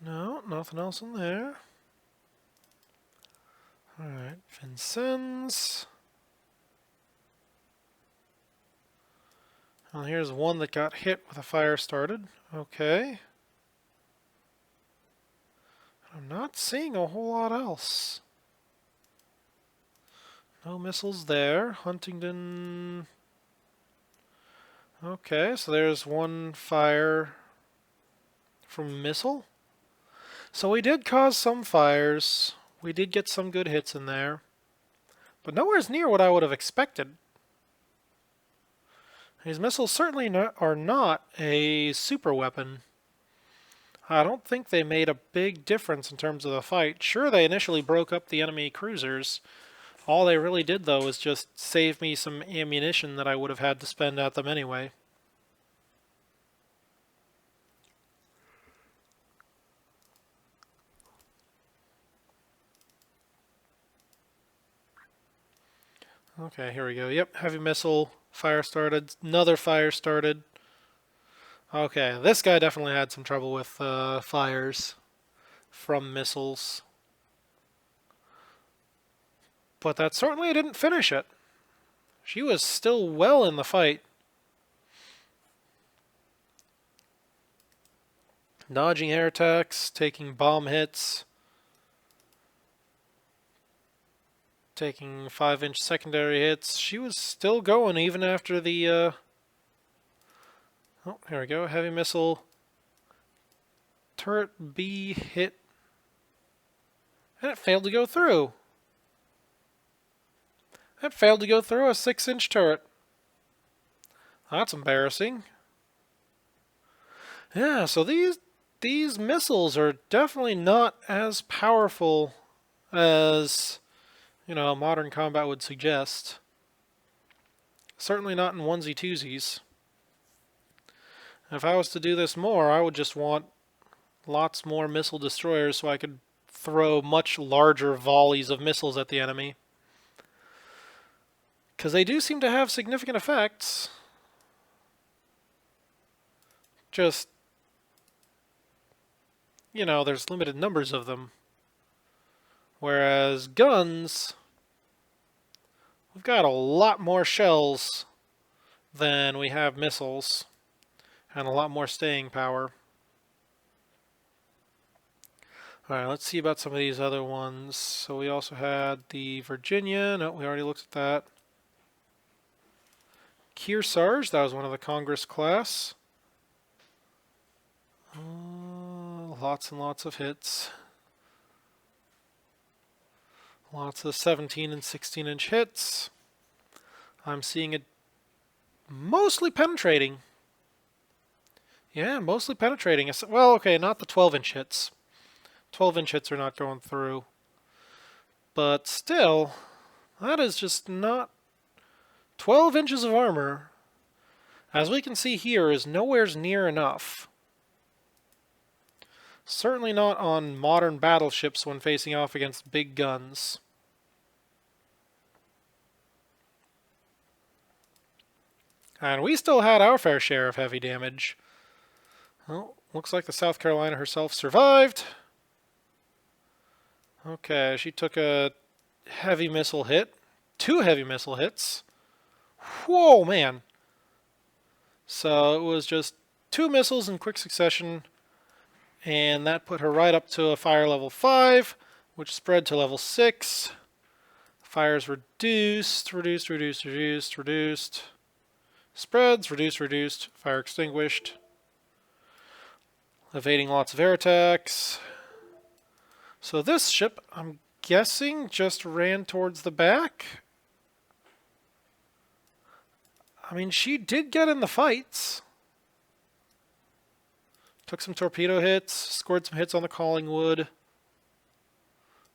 No, nothing else in there. Alright, Vincennes. Well, here's one that got hit with a fire started. Okay. I'm not seeing a whole lot else. No missiles there. Huntington. Okay, so there's one fire from missile. So we did cause some fires. We did get some good hits in there. But nowhere's near what I would have expected. These missiles certainly are not a super weapon. I don't think they made a big difference in terms of the fight. Sure, they initially broke up the enemy cruisers. All they really did, though, was just save me some ammunition that I would have had to spend at them anyway. Okay, here we go. Yep, heavy missile, fire started, another fire started. Okay, this guy definitely had some trouble with fires from missiles. But that certainly didn't finish it. She was still well in the fight. Dodging air attacks, taking bomb hits, taking 5-inch secondary hits. She was still going even after the... Oh, here we go. Heavy missile. Turret B hit. And it failed to go through. It failed to go through a 6-inch turret. That's embarrassing. Yeah, so these missiles are definitely not as powerful as, you know, modern combat would suggest. Certainly not in onesie-twosies. If I was to do this more, I would just want lots more missile destroyers so I could throw much larger volleys of missiles at the enemy. Because they do seem to have significant effects. Just, you know, there's limited numbers of them. Whereas guns, we've got a lot more shells than we have missiles, and a lot more staying power. Alright, let's see about some of these other ones. So we also had the Virginia. No, we already looked at that. Kearsarge, that was one of the Congress class. Lots and lots of hits. Lots of 17 and 16-inch hits. I'm seeing it mostly penetrating. Yeah, mostly penetrating. Well, okay, not the 12-inch hits. 12-inch hits are not going through. But still, that is just not... 12 inches of armor, as we can see here, is nowhere near enough. Certainly not on modern battleships when facing off against big guns. And we still had our fair share of heavy damage. Well, looks like the South Carolina herself survived. Okay, she took a heavy missile hit. 2 heavy missile hits. Whoa, man. So it was just 2 missiles in quick succession, and that put her right up to a fire level 5, which spread to level 6. Fires reduced, reduced, reduced, reduced, reduced. Spreads, reduced, reduced. Fire extinguished. Evading lots of air attacks. So this ship, I'm guessing, just ran towards the back. I mean, she did get in the fights. Took some torpedo hits, scored some hits on the Collingwood.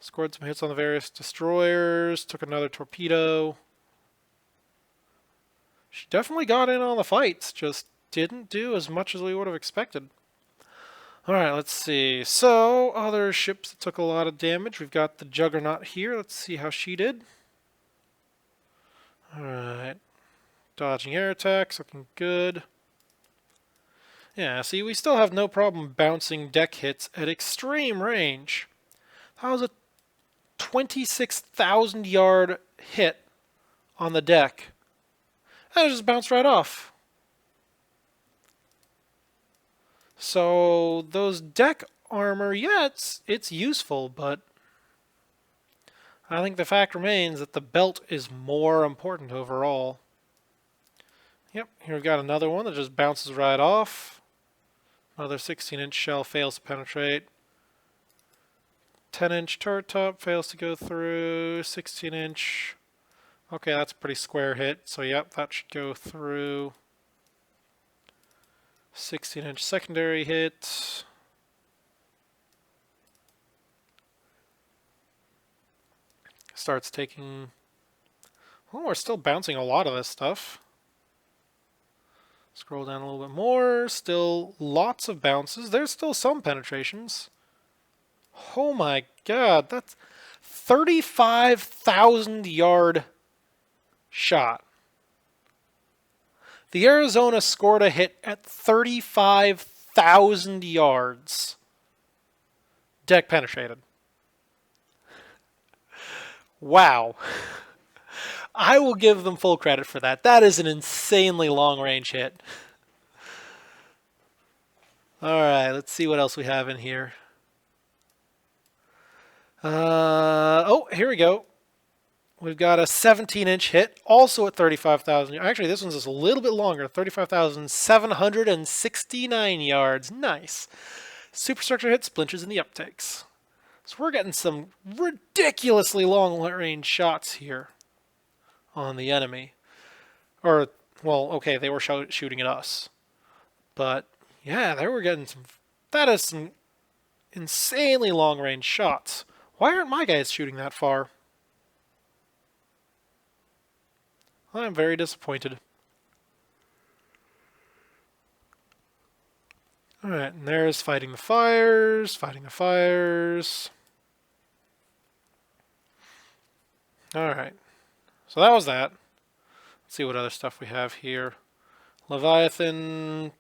Scored some hits on the various destroyers, took another torpedo. She definitely got in on the fights, just didn't do as much as we would have expected. Alright, let's see. So, other ships that took a lot of damage. We've got the Juggernaut here. Let's see how she did. Alright. Dodging air attacks, looking good. Yeah, see, we still have no problem bouncing deck hits at extreme range. That was a 26,000 yard hit on the deck. And it just bounced right off. So those deck armor, yeah, it's useful, but I think the fact remains that the belt is more important overall. Yep, here we've got another one that just bounces right off. Another 16-inch shell fails to penetrate. 10-inch turret top fails to go through. 16-inch. Okay, that's a pretty square hit, so yep, that should go through. 16-inch secondary hit. Starts taking... Well, we're still bouncing a lot of this stuff. Scroll down a little bit more. Still lots of bounces. There's still some penetrations. Oh my god, that's 35,000 yard shot. The Arizona scored a hit at 35,000 yards. Deck penetrated. Wow. I will give them full credit for that. That is an insanely long-range hit. Alright, let's see what else we have in here. Oh, here we go. We've got a 17-inch hit, also at 35,000. Actually, this one's just a little bit longer, 35,769 yards. Nice. Superstructure hit, splinters in the uptakes. So we're getting some ridiculously long-range shots here on the enemy. Or, well, okay, they were shooting at us. But, yeah, they were getting some... That is some insanely long-range shots. Why aren't my guys shooting that far? I'm very disappointed. Alright, and there's fighting the fires, fighting the fires. Alright, so that was that. Let's see what other stuff we have here. Leviathan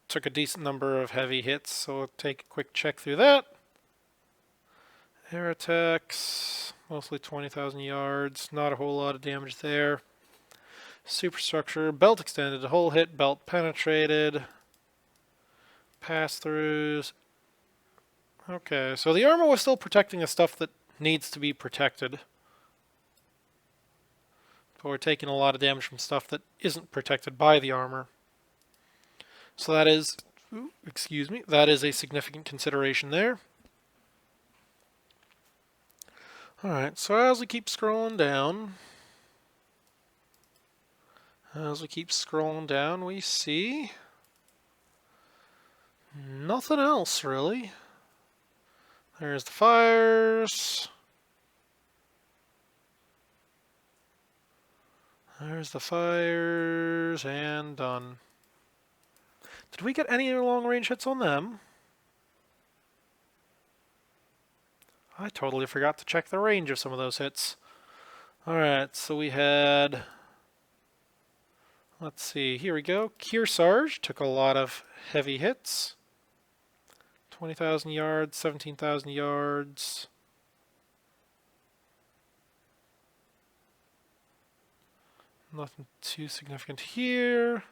took a decent number of heavy hits, so we'll take a quick check through that. Air attacks, mostly 20,000 yards, not a whole lot of damage there. Superstructure, belt extended, hull hit, belt penetrated. Pass-throughs. Okay, so the armor was still protecting the stuff that needs to be protected. But we're taking a lot of damage from stuff that isn't protected by the armor. So that is, excuse me, that is a significant consideration there. Alright, so as we keep scrolling down, we see nothing else, really. There's the fires. There's the fires, and done. Did we get any long-range hits on them? I totally forgot to check the range of some of those hits. Alright, so we had... Let's see, here we go. Kearsarge took a lot of heavy hits. 20,000 yards, 17,000 yards. Nothing too significant here.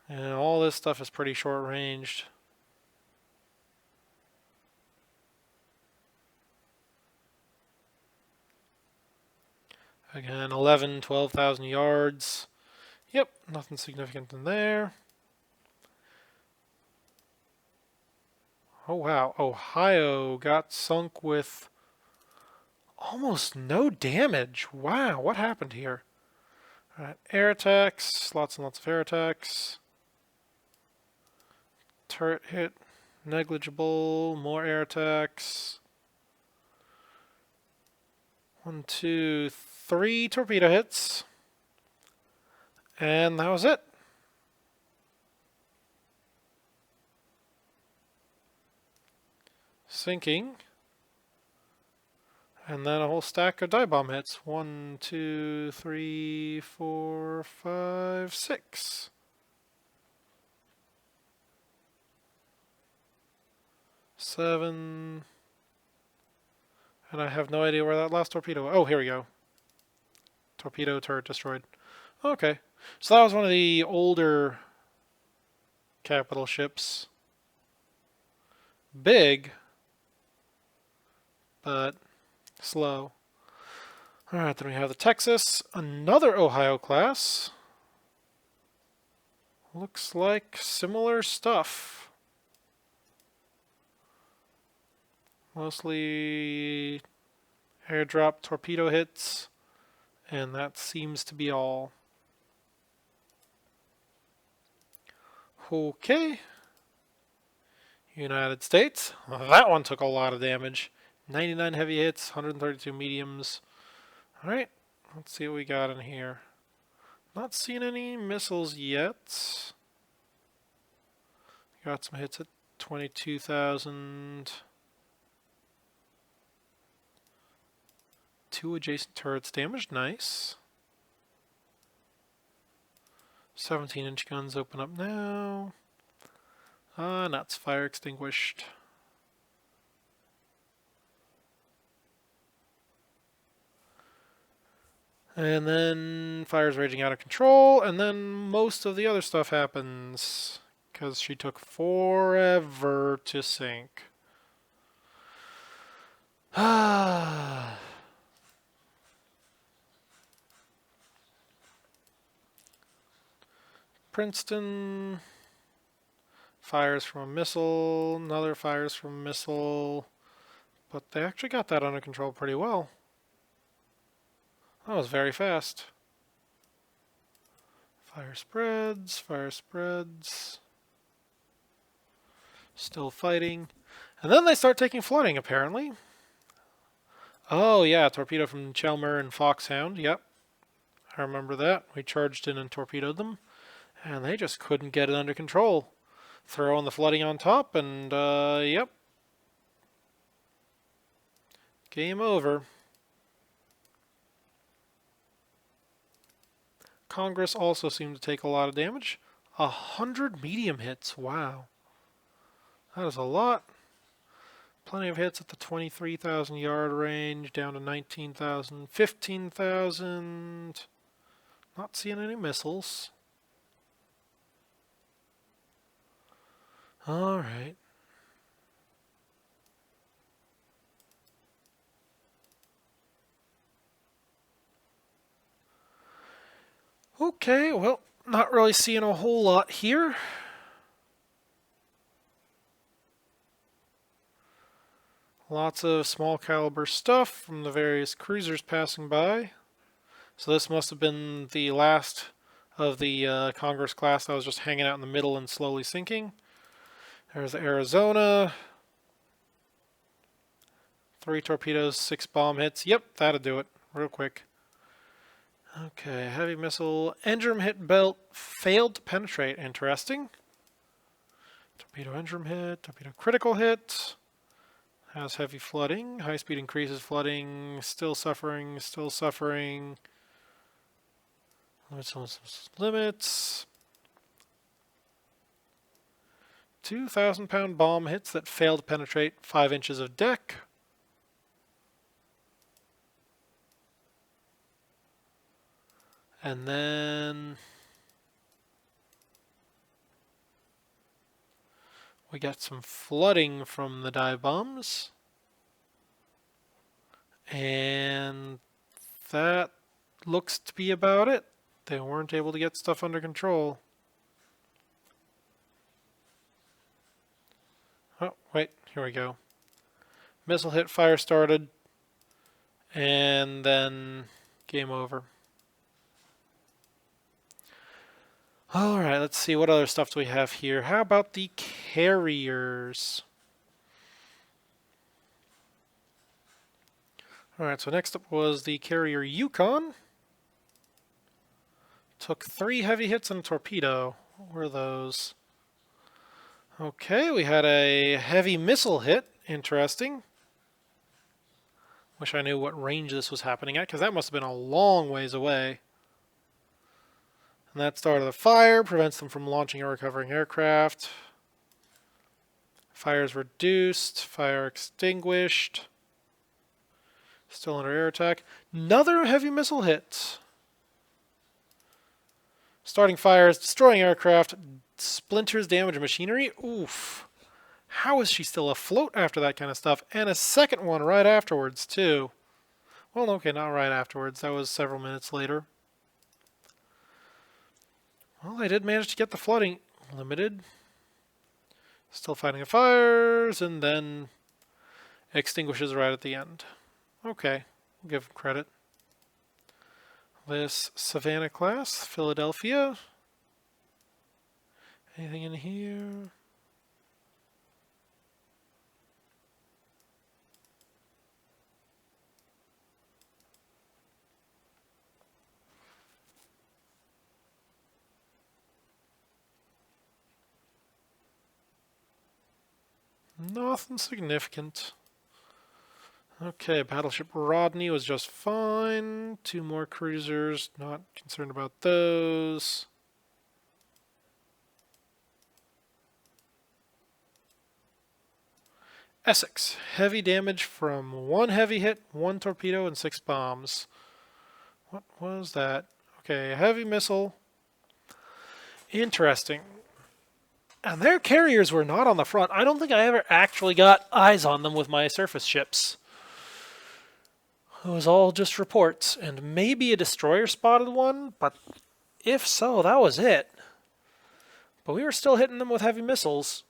And all this stuff is pretty short-ranged. Again, 11, 12,000 yards. Yep, nothing significant in there. Oh wow, Ohio got sunk with almost no damage. Wow, what happened here? Alright, air attacks, lots and lots of air attacks. Turret hit, negligible, more air attacks. 1, 2, 3 torpedo hits. And that was it. Sinking. And then a whole stack of dive bomb hits. 1, 2, 3, 4, 5, 6. 7. And I have no idea where that last torpedo was. Oh, here we go. Torpedo turret destroyed. Okay. So that was one of the older capital ships. Big, but slow. Alright, then we have the Texas, another Ohio class. Looks like similar stuff. Mostly airdrop torpedo hits, and that seems to be all. Okay. United States. Well, that one took a lot of damage. 99 heavy hits, 132 mediums. Alright, let's see what we got in here. Not seeing any missiles yet. Got some hits at 22,000. 2 adjacent turrets damaged, nice. 17-inch guns open up now. Nuts, fire extinguished. And then fire's raging out of control, and then most of the other stuff happens. Because she took forever to sink. Princeton fires from a missile, another fires from a missile, but they actually got that under control pretty well. That was very fast. Fire spreads, fire spreads. Still fighting. And then they start taking flooding, apparently. Oh yeah, torpedo from Chelmer and Foxhound, yep. I remember that. We charged in and torpedoed them. And they just couldn't get it under control. Throw in the flooding on top, and yep. Game over. Congress also seemed to take a lot of damage. 100 medium hits, wow. That is a lot. Plenty of hits at the 23,000 yard range, down to 19,000, 15,000. Not seeing any missiles. Alright. Okay, well, not really seeing a whole lot here. Lots of small caliber stuff from the various cruisers passing by. So this must have been the last of the Congress class that was just hanging out in the middle and slowly sinking. There's Arizona. 3 torpedoes, 6 bomb hits. Yep, that'll do it real quick. Okay, heavy missile. Engine hit belt failed to penetrate. Interesting. Torpedo engine hit. Torpedo critical hit. Has heavy flooding. High speed increases flooding. Still suffering. Still suffering. Limits. 2,000-pound bomb hits that fail to penetrate 5 inches of deck. And then we got some flooding from the dive bombs. And that looks to be about it. They weren't able to get stuff under control. Oh, wait. Here we go. Missile hit, fire started, and then game over. Alright, let's see, what other stuff do we have here? How about the carriers? Alright, so next up was the carrier Yukon. Took 3 heavy hits and a torpedo. What were those? Okay, we had a heavy missile hit. Interesting. Wish I knew what range this was happening at, because that must have been a long ways away. And that started the fire, prevents them from launching or recovering aircraft. Fire is reduced, fire extinguished. Still under air attack. Another heavy missile hit. Starting fires, destroying aircraft, splinters damage machinery. Oof. How is she still afloat after that kind of stuff? And a second one right afterwards, too. Well, okay, not right afterwards. That was several minutes later. Well, they did manage to get the flooding limited. Still fighting the fires, and then extinguishes right at the end. Okay, we'll give them credit. This Savannah class, Philadelphia. Anything in here? Nothing significant. Okay, Battleship Rodney was just fine. 2 more cruisers, not concerned about those. Essex, heavy damage from 1 heavy hit, 1 torpedo, and 6 bombs. What was that? Okay, a heavy missile. Interesting. And their carriers were not on the front. I don't think I ever actually got eyes on them with my surface ships. It was all just reports, and maybe a destroyer spotted one, but if so, that was it. But we were still hitting them with heavy missiles.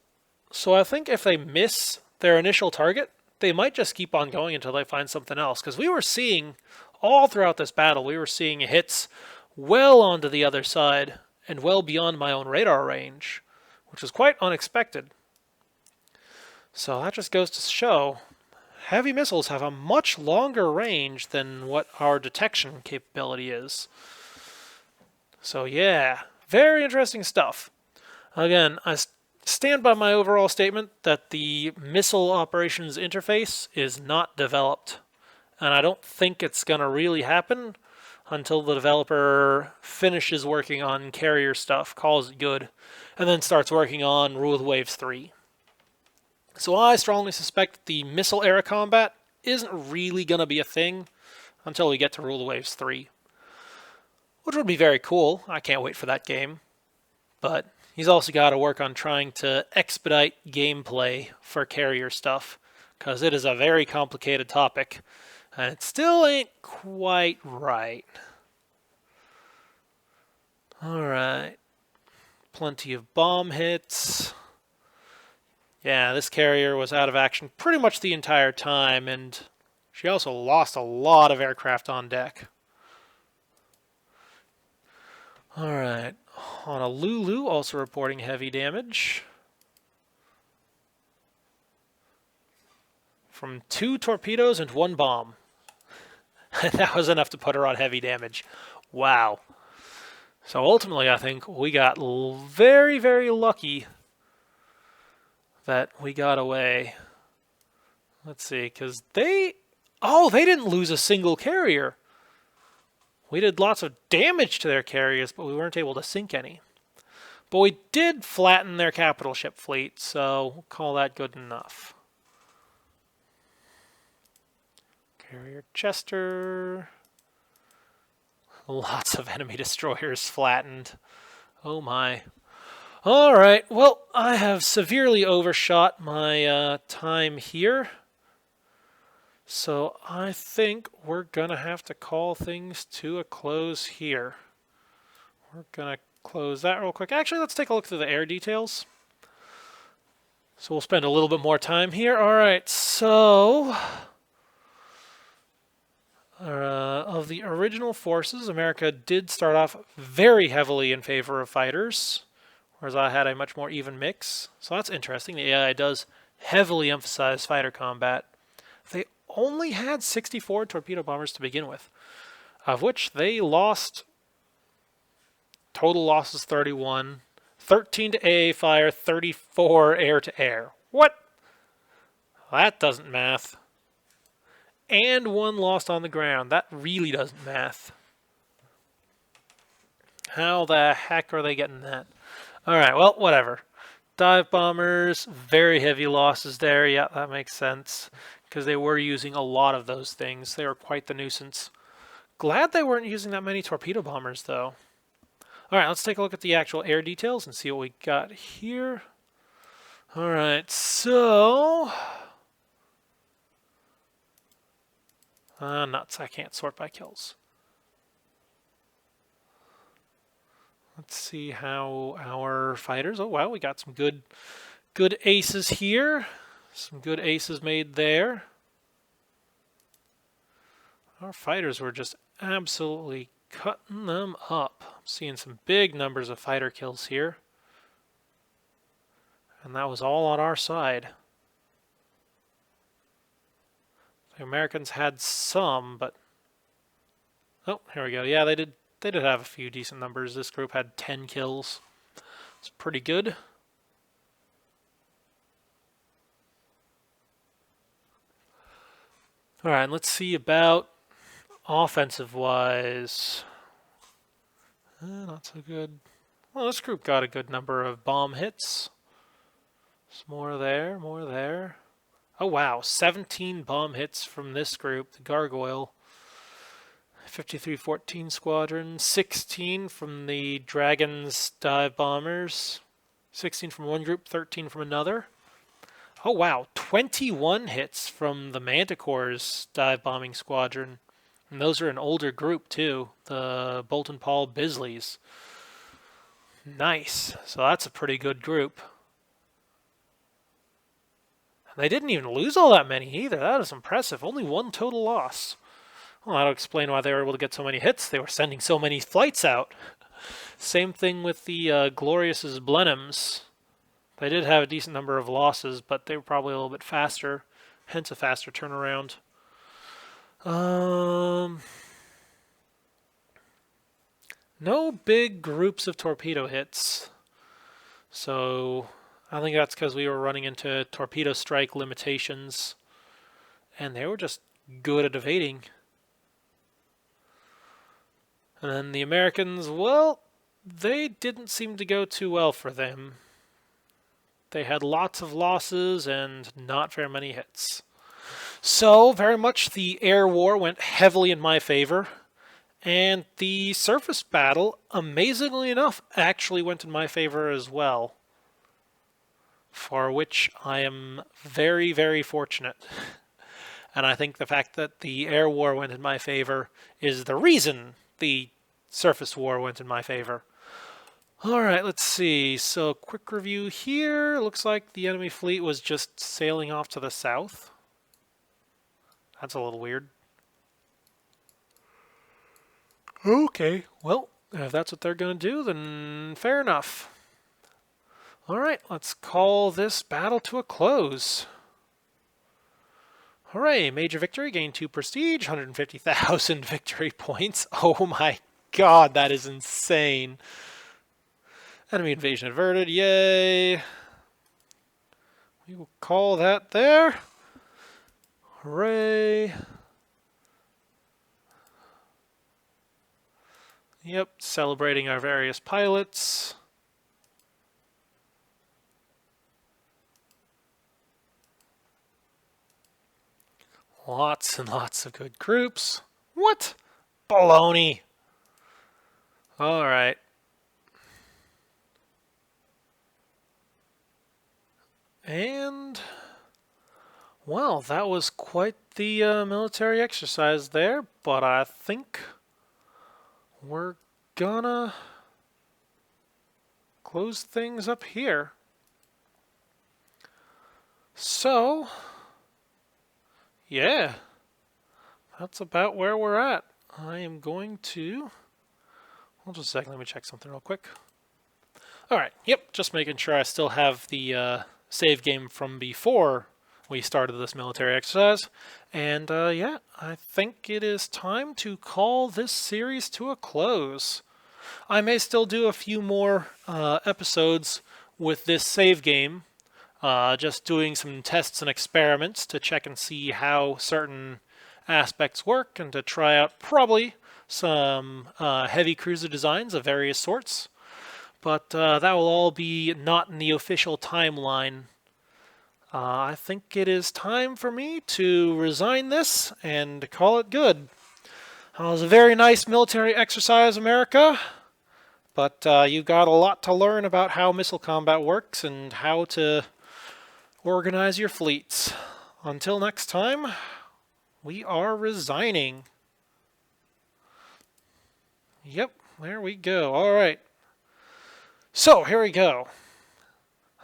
So I think if they miss their initial target, they might just keep on going until they find something else. Because we were seeing, all throughout this battle, we were seeing hits well onto the other side and well beyond my own radar range, which was quite unexpected. So that just goes to show heavy missiles have a much longer range than what our detection capability is. So yeah, very interesting stuff. Again, I stand by my overall statement that the missile operations interface is not developed. And I don't think it's going to really happen until the developer finishes working on carrier stuff, calls it good, and then starts working on Rule of Waves 3. So I strongly suspect the missile era combat isn't really going to be a thing until we get to Rule of Waves 3. Which would be very cool. I can't wait for that game. But he's also got to work on trying to expedite gameplay for carrier stuff, because it is a very complicated topic, and it still ain't quite right. Alright. Plenty of bomb hits. Yeah, this carrier was out of action pretty much the entire time, and she also lost a lot of aircraft on deck. Alright, Honolulu also reporting heavy damage from 2 torpedoes and 1 bomb. That was enough to put her on heavy damage. Wow. So ultimately, I think we got very, very lucky that we got away. Let's see, because they didn't lose a single carrier. We did lots of damage to their carriers, but we weren't able to sink any. But we did flatten their capital ship fleet, so we'll call that good enough. Carrier Chester. Lots of enemy destroyers flattened. Oh my. Alright, well, I have severely overshot my time here. So I think we're going to have to call things to a close here. We're going to close that real quick. Actually, let's take a look through the air details. So we'll spend a little bit more time here. All right, so of the original forces, America did start off very heavily in favor of fighters, whereas I had a much more even mix. So that's interesting. The AI does heavily emphasize fighter combat. They only had 64 torpedo bombers to begin with, of which they lost, total losses 31, 13 to AA fire, 34 air to air. What? That doesn't math. And one lost on the ground. That really doesn't math. How the heck are they getting that? Alright, well, whatever. Dive bombers, very heavy losses there. Yeah, that makes sense. Because they were using a lot of those things. They were quite the nuisance. Glad they weren't using that many torpedo bombers, though. Alright, let's take a look at the actual air details and see what we got here. Alright, so... nuts, I can't sort by kills. Let's see how our fighters... Oh, wow, we got some good aces here. Some good aces made there. Our fighters were just absolutely cutting them up. I'm seeing some big numbers of fighter kills here. And that was all on our side. The Americans had some, but... Oh, here we go. Yeah, they did have a few decent numbers. This group had 10 kills. It's pretty good. Alright, let's see about offensive-wise. Not so good. Well, this group got a good number of bomb hits. There's more there, more there. Oh, wow. 17 bomb hits from this group, the Gargoyle. 5314 Squadron. 16 from the Dragons dive bombers. 16 from one group, 13 from another. Oh, wow. 21 hits from the Manticore's dive bombing squadron. And those are an older group, too. The Bolton Paul Bisleys. Nice. So that's a pretty good group. And they didn't even lose all that many either. That is impressive. Only one total loss. Well, that'll explain why they were able to get so many hits. They were sending so many flights out. Same thing with the Glorious's Blenheims. They did have a decent number of losses, but they were probably a little bit faster, hence a faster turnaround. No big groups of torpedo hits. So I think that's because we were running into torpedo strike limitations, and they were just good at evading. And then the Americans, well, they didn't seem to go too well for them. They had lots of losses and not very many hits. So, very much the air war went heavily in my favor. And the surface battle, amazingly enough, actually went in my favor as well. For which I am very, very fortunate. And I think the fact that the air war went in my favor is the reason the surface war went in my favor. Alright, let's see. So, quick review here. Looks like the enemy fleet was just sailing off to the south. That's a little weird. Okay, well, if that's what they're going to do, then fair enough. Alright, let's call this battle to a close. Hooray, major victory, gain 2 prestige, 150,000 victory points. Oh my god, that is insane. Enemy invasion averted, yay. We will call that there. Hooray. Yep, celebrating our various pilots. Lots and lots of good groups. What? Baloney. Alright. And, well, that was quite the military exercise there, but I think we're gonna close things up here. So, yeah, that's about where we're at. I am going to... Hold just a second, let me check something real quick. Alright, yep, just making sure I still have the save game from before we started this military exercise. And yeah, I think it is time to call this series to a close. I may still do a few more episodes with this save game, just doing some tests and experiments to check and see how certain aspects work and to try out probably some heavy cruiser designs of various sorts. But that will all be not in the official timeline. I think it is time for me to resign this and call it good. It was a very nice military exercise, America, but you've got a lot to learn about how missile combat works and how to organize your fleets. Until next time, we are resigning. Yep, there we go. All right. So, here we go.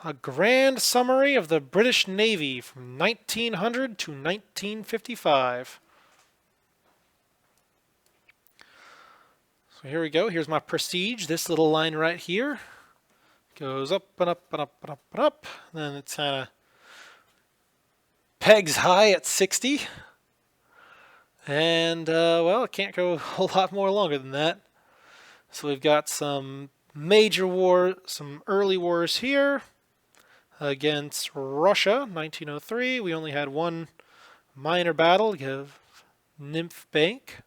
A grand summary of the British Navy from 1900 to 1955. So here we go. Here's my prestige. This little line right here goes up and up and up and up and up. Then it's kind of pegs high at 60. And, well, it can't go a whole lot more longer than that. So we've got some major war, some early wars here. Against Russia, 1903. We only had one minor battle, give Nymph Bank.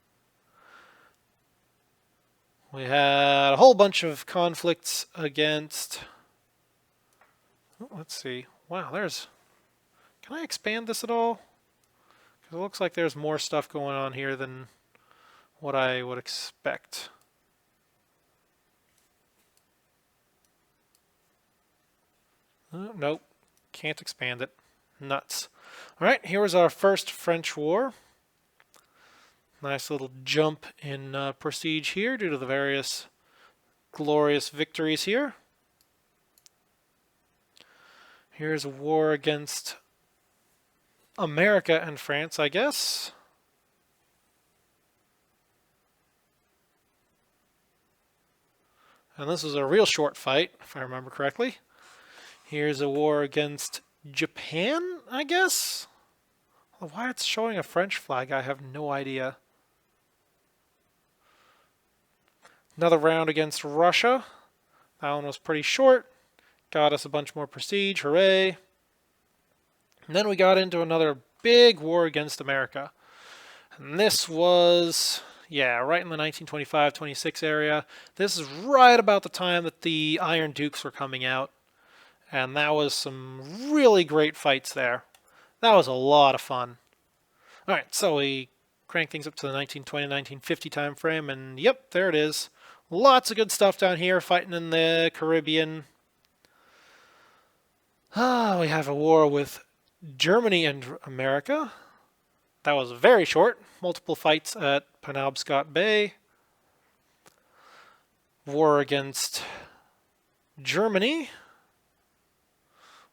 We had a whole bunch of conflicts against... Oh, let's see. Wow, there's... Can I expand this at all? Because it looks like there's more stuff going on here than what I would expect. Nope, can't expand it. Nuts. Alright, here was our first French War. Nice little jump in prestige here due to the various glorious victories here. Here's a war against America and France, I guess. And this was a real short fight, if I remember correctly. Here's a war against Japan, I guess? Why it's showing a French flag, I have no idea. Another round against Russia. That one was pretty short. Got us a bunch more prestige, hooray. And then we got into another big war against America. And this was, yeah, right in the 1925-26 area. This is right about the time that the Iron Dukes were coming out. And that was some really great fights there. That was a lot of fun. Alright, so we crank things up to the 1920-1950 time frame, and yep, there it is. Lots of good stuff down here, fighting in the Caribbean. We have a war with Germany and America. That was very short. Multiple fights at Penobscot Bay. War against Germany.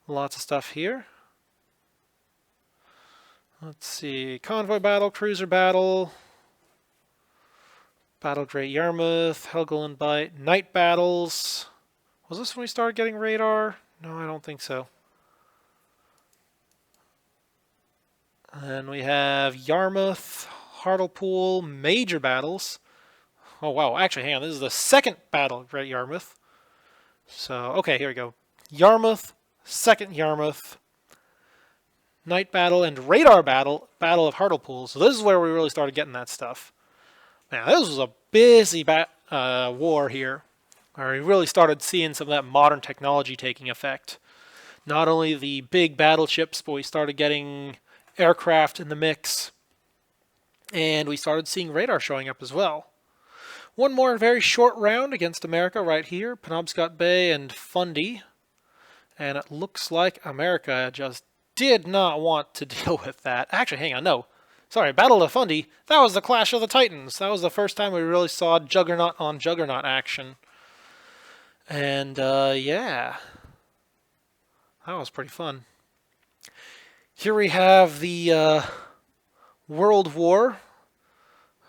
Lots of stuff here. Let's see. Convoy battle, cruiser battle. Battle of Great Yarmouth, Helgoland Bight, night battles. Was this when we started getting radar? No, I don't think so. And we have Yarmouth, Hartlepool, major battles. Oh wow, actually hang on, this is the second battle of Great Yarmouth. So, okay, here we go. Yarmouth, second Yarmouth, night battle, and radar battle, Battle of Hartlepool. So this is where we really started getting that stuff. Now, this was a busy war here, where we really started seeing some of that modern technology taking effect. Not only the big battleships, but we started getting aircraft in the mix, and we started seeing radar showing up as well. One more very short round against America right here, Penobscot Bay and Fundy. And it looks like America just did not want to deal with that. Actually, hang on, no. Sorry, Battle of Fundy, that was the Clash of the Titans. That was the first time we really saw Juggernaut on Juggernaut action. And, yeah. That was pretty fun. Here we have the World War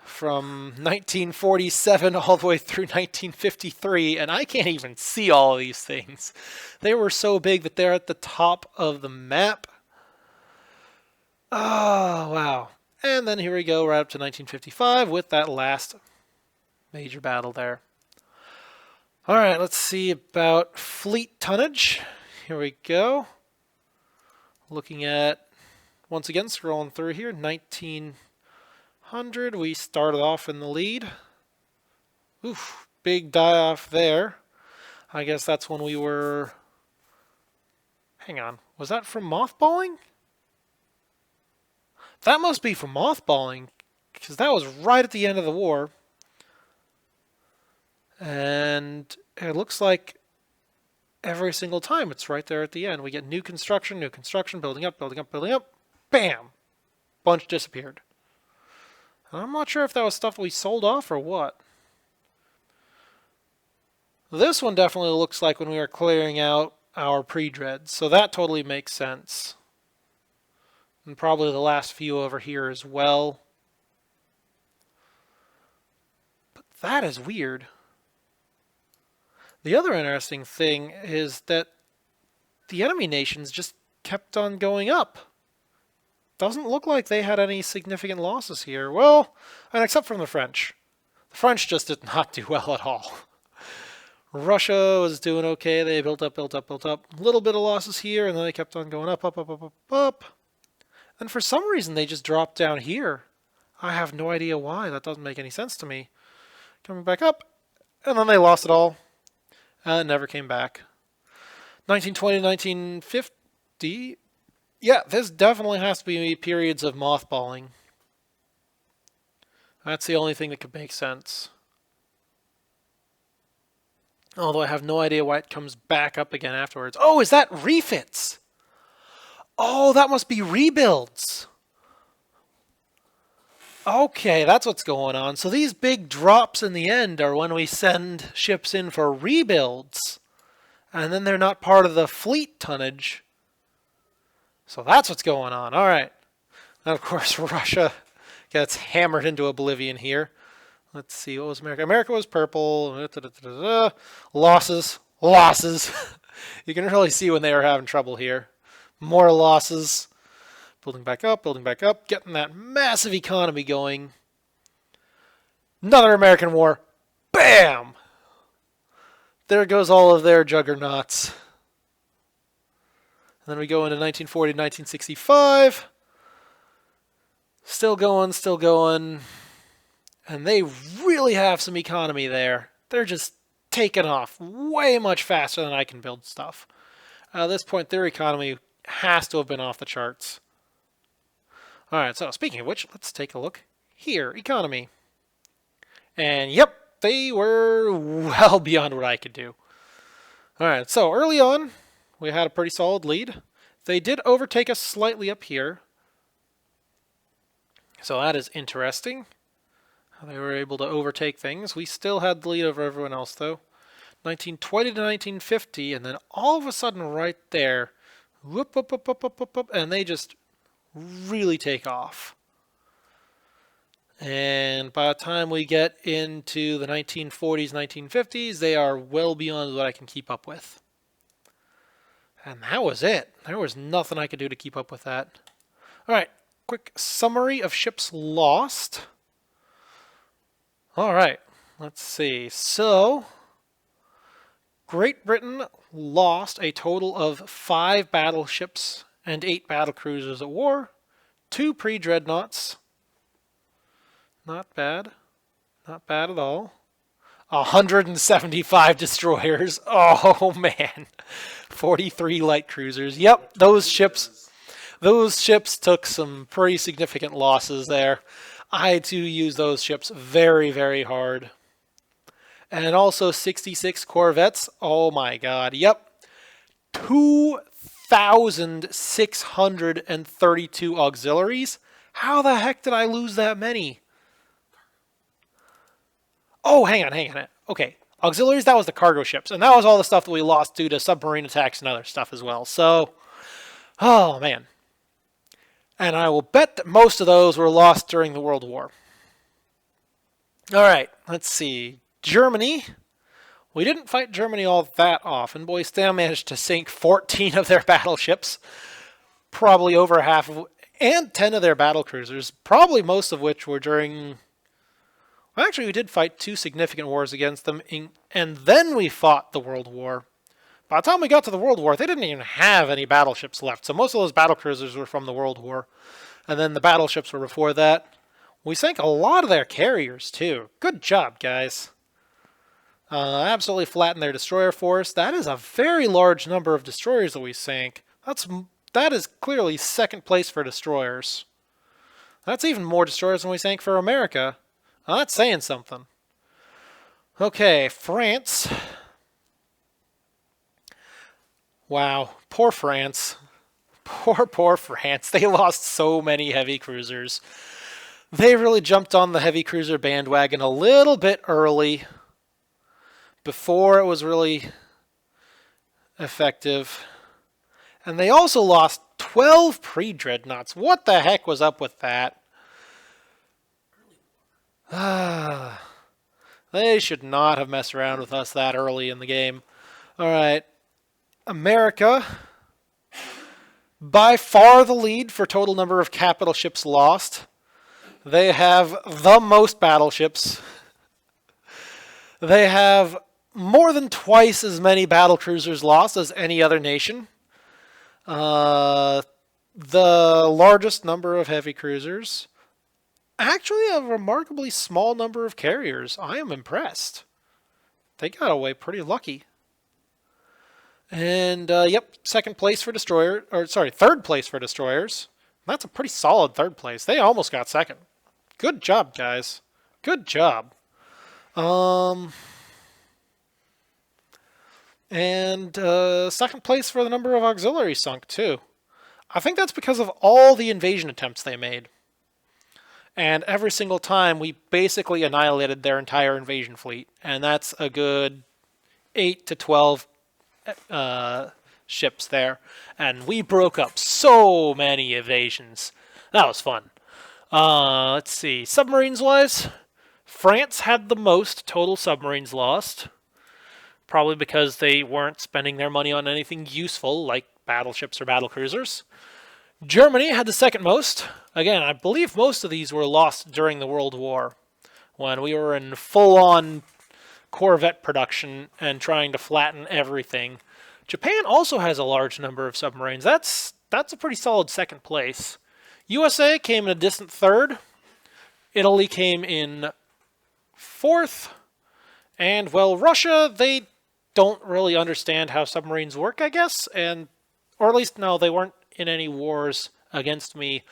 from 1947 all the way through 1953, and I can't even see all of these things. They were so big that they're at the top of the map. Oh, wow. And then here we go right up to 1955 with that last major battle there. All right, let's see about fleet tonnage. Here we go. Looking at, once again, scrolling through here, 1900. We started off in the lead. Oof, big die-off there. I guess that's when we were... Hang on, was that from mothballing? That must be from mothballing, because that was right at the end of the war. And it looks like every single time it's right there at the end. We get new construction, building up, building up, building up. Bam! Bunch disappeared. And I'm not sure if that was stuff we sold off or what. This one definitely looks like when we were clearing out our pre-dreads, so that totally makes sense. And probably the last few over here as well. But that is weird. The other interesting thing is that the enemy nations just kept on going up. Doesn't look like they had any significant losses here. Well, and except from the French. The French just did not do well at all. Russia was doing okay. They built up, built up, built up. A little bit of losses here, and then they kept on going up, up, up, up, up, up. And for some reason, they just dropped down here. I have no idea why. That doesn't make any sense to me. Coming back up, and then they lost it all. And it never came back. 1920 to 1950. Yeah, this definitely has to be periods of mothballing. That's the only thing that could make sense. Although I have no idea why it comes back up again afterwards. Oh, is that refits? Oh, that must be rebuilds. Okay, that's what's going on. So these big drops in the end are when we send ships in for rebuilds. And then they're not part of the fleet tonnage. So that's what's going on. All right. And of course, Russia gets hammered into oblivion here. Let's see, what was America? America was purple. Losses. Losses. You can really see when they were having trouble here. More losses. Building back up, getting that massive economy going. Another American war. Bam! There goes all of their juggernauts. And then we go into 1940 to 1965. Still going, still going. And they really have some economy there. They're just taking off way much faster than I can build stuff. At this point, their economy has to have been off the charts. Alright, so speaking of which, let's take a look here. Economy. And yep, they were well beyond what I could do. Alright, so early on, we had a pretty solid lead. They did overtake us slightly up here. So that is interesting. They were able to overtake things. We still had the lead over everyone else, though. 1920 to 1950, and then all of a sudden right there, whoop, whoop, whoop, whoop, whoop, whoop, whoop, and they just really take off. And by the time we get into the 1940s, 1950s, they are well beyond what I can keep up with. And that was it. There was nothing I could do to keep up with that. All right, quick summary of ships lost. All right, let's see. So, Great Britain lost a total of 5 battleships and 8 battlecruisers at war, 2 pre-dreadnoughts. Not bad. Not bad at all. 175 destroyers. Oh, man. 43 light cruisers. Yep, those ships took some pretty significant losses there. I had to use those ships very, very hard. And also 66 corvettes. Oh my god. Yep. 2,632 auxiliaries. How the heck did I lose that many? Oh, hang on. Okay. Auxiliaries, that was the cargo ships. And that was all the stuff that we lost due to submarine attacks and other stuff as well. So, Oh, man. And I will bet that most of those were lost during the World War. All right, let's see. Germany. We didn't fight Germany all that often, but we still managed to sink 14 of their battleships, probably over half of, and 10 of their battle cruisers, probably most of which were during. Well, actually, we did fight 2 significant wars against them, and then we fought the World War. By the time we got to the World War, they didn't even have any battleships left, so most of those battle cruisers were from the World War. And then the battleships were before that. We sank a lot of their carriers, too. Good job, guys. Absolutely flattened their destroyer force. That is a very large number of destroyers that we sank. That is clearly second place for destroyers. That's even more destroyers than we sank for America. Well, that's saying something. Okay, France. Wow, poor France. Poor France. They lost so many heavy cruisers. They really jumped on the heavy cruiser bandwagon a little bit early, before it was really effective. And they also lost 12 pre-dreadnoughts. What the heck was up with that? They should not have messed around with us that early in the game. All right. America, by far the lead for total number of capital ships lost. They have the most battleships. They have more than twice as many battle cruisers lost as any other nation. The largest number of heavy cruisers. Actually, a remarkably small number of carriers. I am impressed. They got away pretty lucky. And, yep, third place for destroyers. That's a pretty solid third place. They almost got second. Good job, guys. Good job. And second place for the number of auxiliaries sunk, too. I think that's because of all the invasion attempts they made. And every single time, we basically annihilated their entire invasion fleet. And that's a good 8 to 12 ships there. And we broke up so many invasions. That was fun. Let's see. Submarines-wise, France had the most total submarines lost. Probably because they weren't spending their money on anything useful, like battleships or battlecruisers. Germany had the second most. Again, I believe most of these were lost during the World War, when we were in full-on Corvette production and trying to flatten everything. Japan also has a large number of submarines. That's a pretty solid second place. USA came in a distant third. Italy came in fourth. And, well, Russia, they don't really understand how submarines work, I guess. Or at least, no, they weren't in any wars against me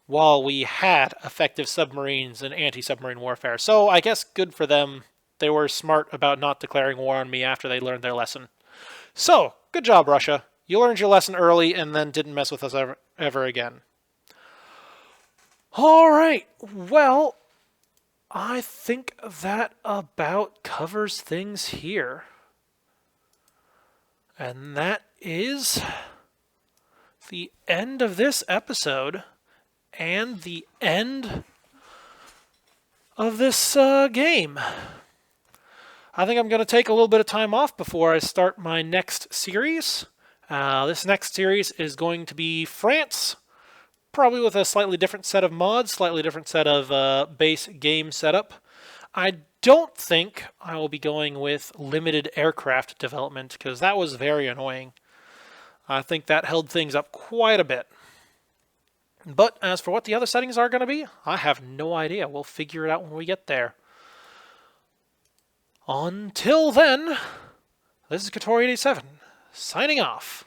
while we had effective submarines and anti-submarine warfare. So I guess good for them. They were smart about not declaring war on me after they learned their lesson. So, good job, Russia. You learned your lesson early and then didn't mess with us ever again. All right, well, I think that about covers things here. And that is the end of this episode and the end of this game. I think I'm going to take a little bit of time off before I start my next series. This next series is going to be France, probably with a slightly different set of mods, slightly different set of base game setup. I don't think I will be going with limited aircraft development, because that was very annoying. I think that held things up quite a bit. But as for what the other settings are going to be, I have no idea. We'll figure it out when we get there. Until then, this is Katori87, signing off.